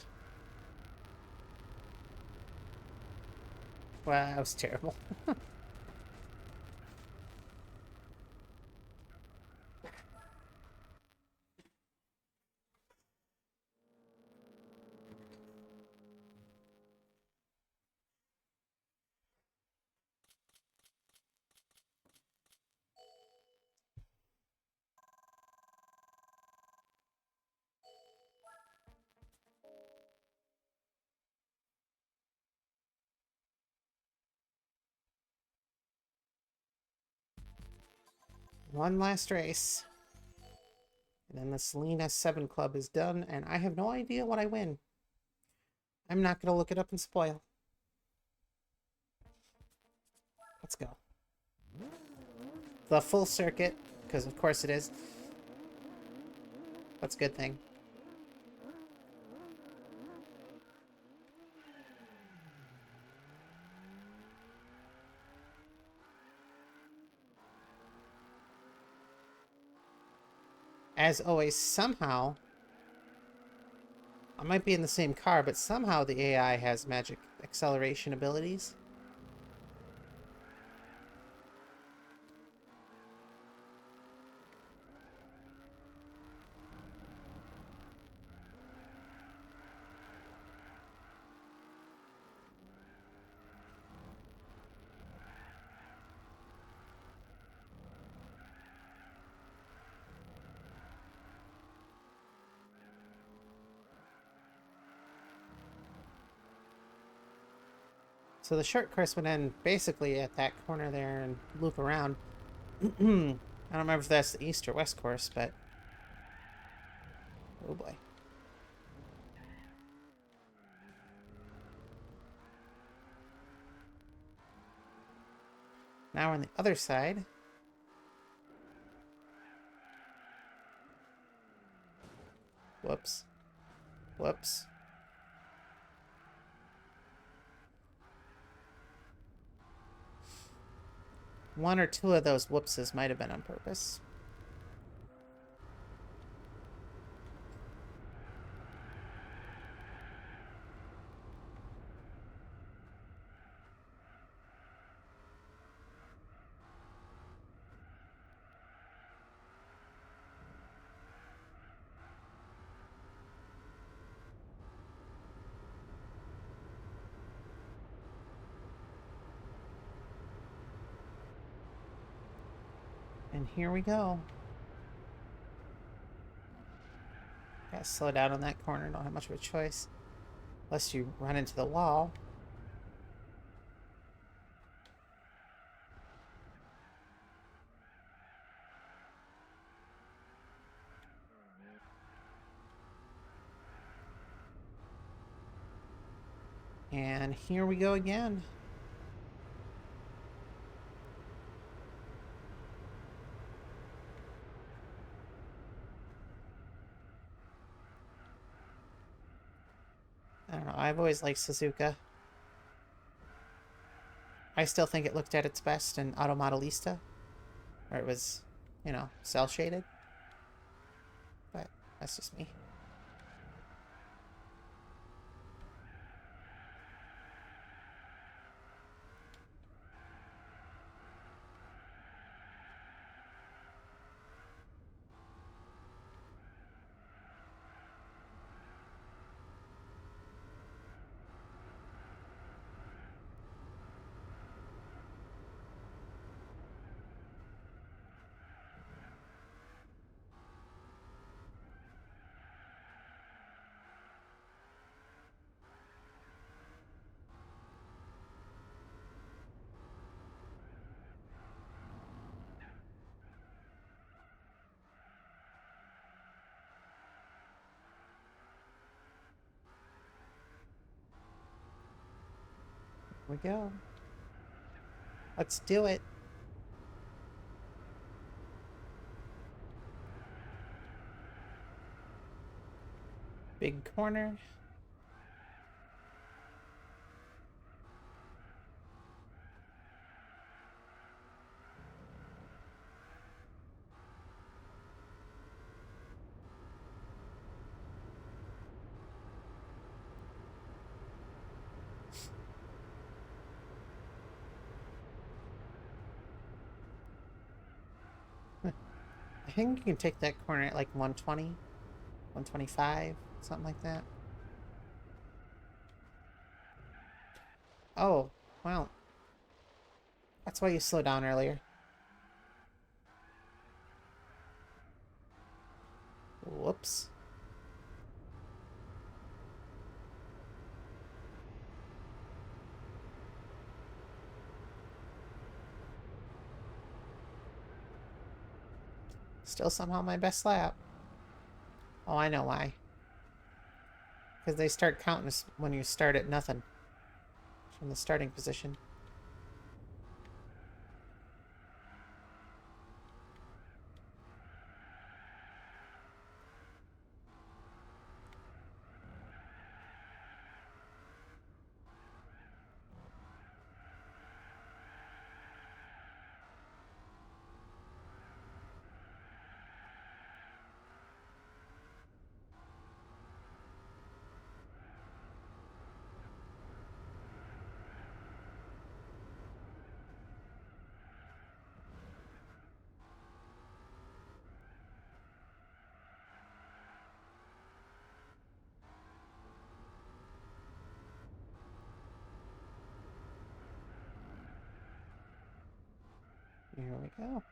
wow, that was terrible. One last race. And then the Selena 7 Club is done, and I have no idea what I win. I'm not going to look it up and spoil. Let's go. The full circuit, because of course it is. That's a good thing. As always, somehow, I might be in the same car, but somehow the AI has magic acceleration abilities. So the short course would end basically at that corner there and loop around. I don't remember if that's the east or west course, but... oh boy. Now we're on the other side. Whoops. Whoops. One or two of those whoopses might have been on purpose. And here we go. Gotta slow down on that corner, don't have much of a choice. Unless you run into the wall. And here we go again. I don't know, I've always liked Suzuka. I still think it looked at its best in Auto Modelista, where it was, you know, cel-shaded. But that's just me. Here we go. Let's do it. Big corner. think you can take that corner at like 120, 125, something like that. Oh, well. That's why you slowed down earlier. Whoops. Still somehow my best lap. Oh, I know why. Because they start counting when you start at nothing. From the starting position. Here we go.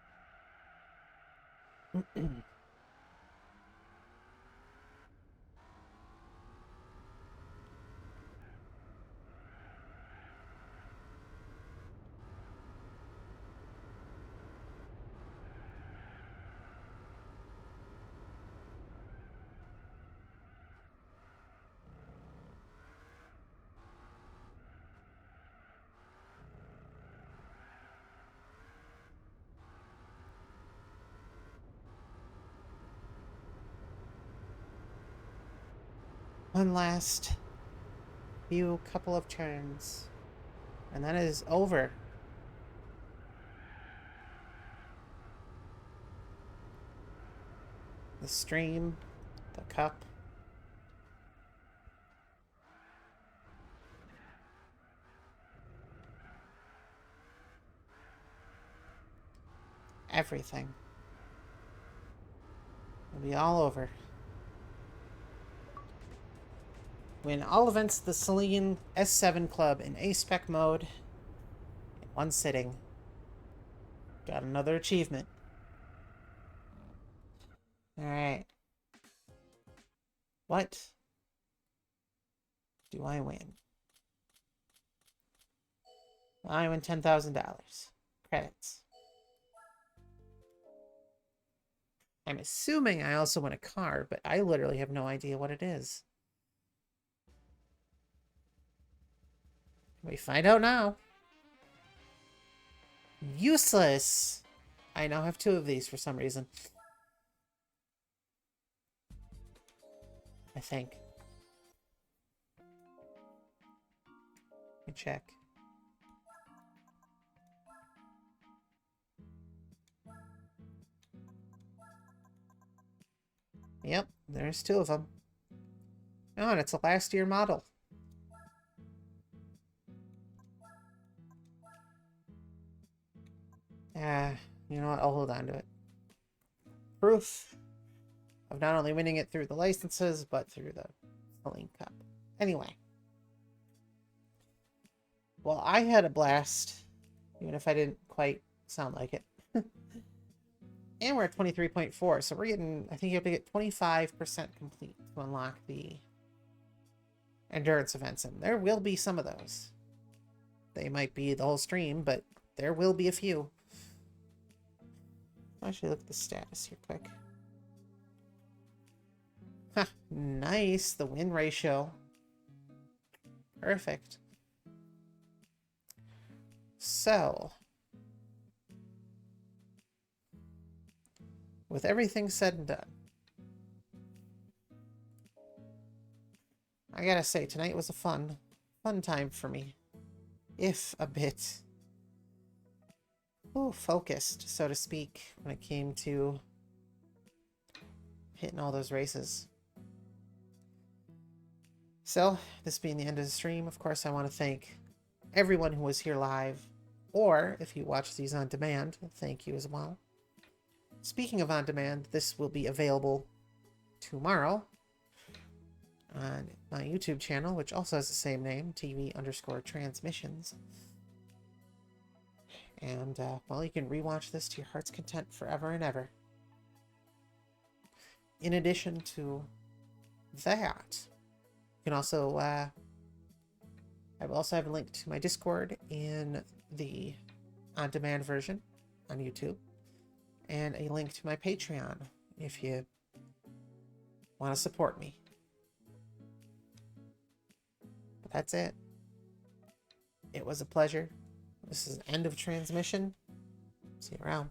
One last couple of turns. And that is over. The stream, the cup. Everything. It'll be all over. Win all events of the Celine S7 Club in A-Spec mode in one sitting. Got another achievement. Alright. What do I win? I win $10,000. Credits. I'm assuming I also win a car, but I literally have no idea what it is. We find out now. Useless! I now have 2 of these for some reason. I think. Let me check. Yep, there's 2 of them. Oh, and it's a last year model. You know what? I'll hold on to it. Proof of not only winning it through the licenses, but through the Celine Cup. Anyway. Well, I had a blast, even if I didn't quite sound like it. And we're at 23.4, so we're getting, I think you have to get 25% complete to unlock the endurance events, and there will be some of those. They might be the whole stream, but there will be a few. I'll actually look at the status here quick. Huh, nice, the win ratio. Perfect. So, with everything said and done, I gotta say, tonight was a fun time for me. If a bit, focused, so to speak, when it came to hitting all those races. So, this being the end of the stream, of course, I want to thank everyone who was here live, or if you watch these on demand, thank you as well. speaking of on demand, this will be available tomorrow on my YouTube channel, which also has the same name, TV_transmissions. And, well, you can rewatch this to your heart's content forever and ever. In addition to that, you can also, I will also have a link to my Discord in the on-demand version on YouTube, and a link to my Patreon if you want to support me. But that's it. It was a pleasure. This is end of transmission. See you around.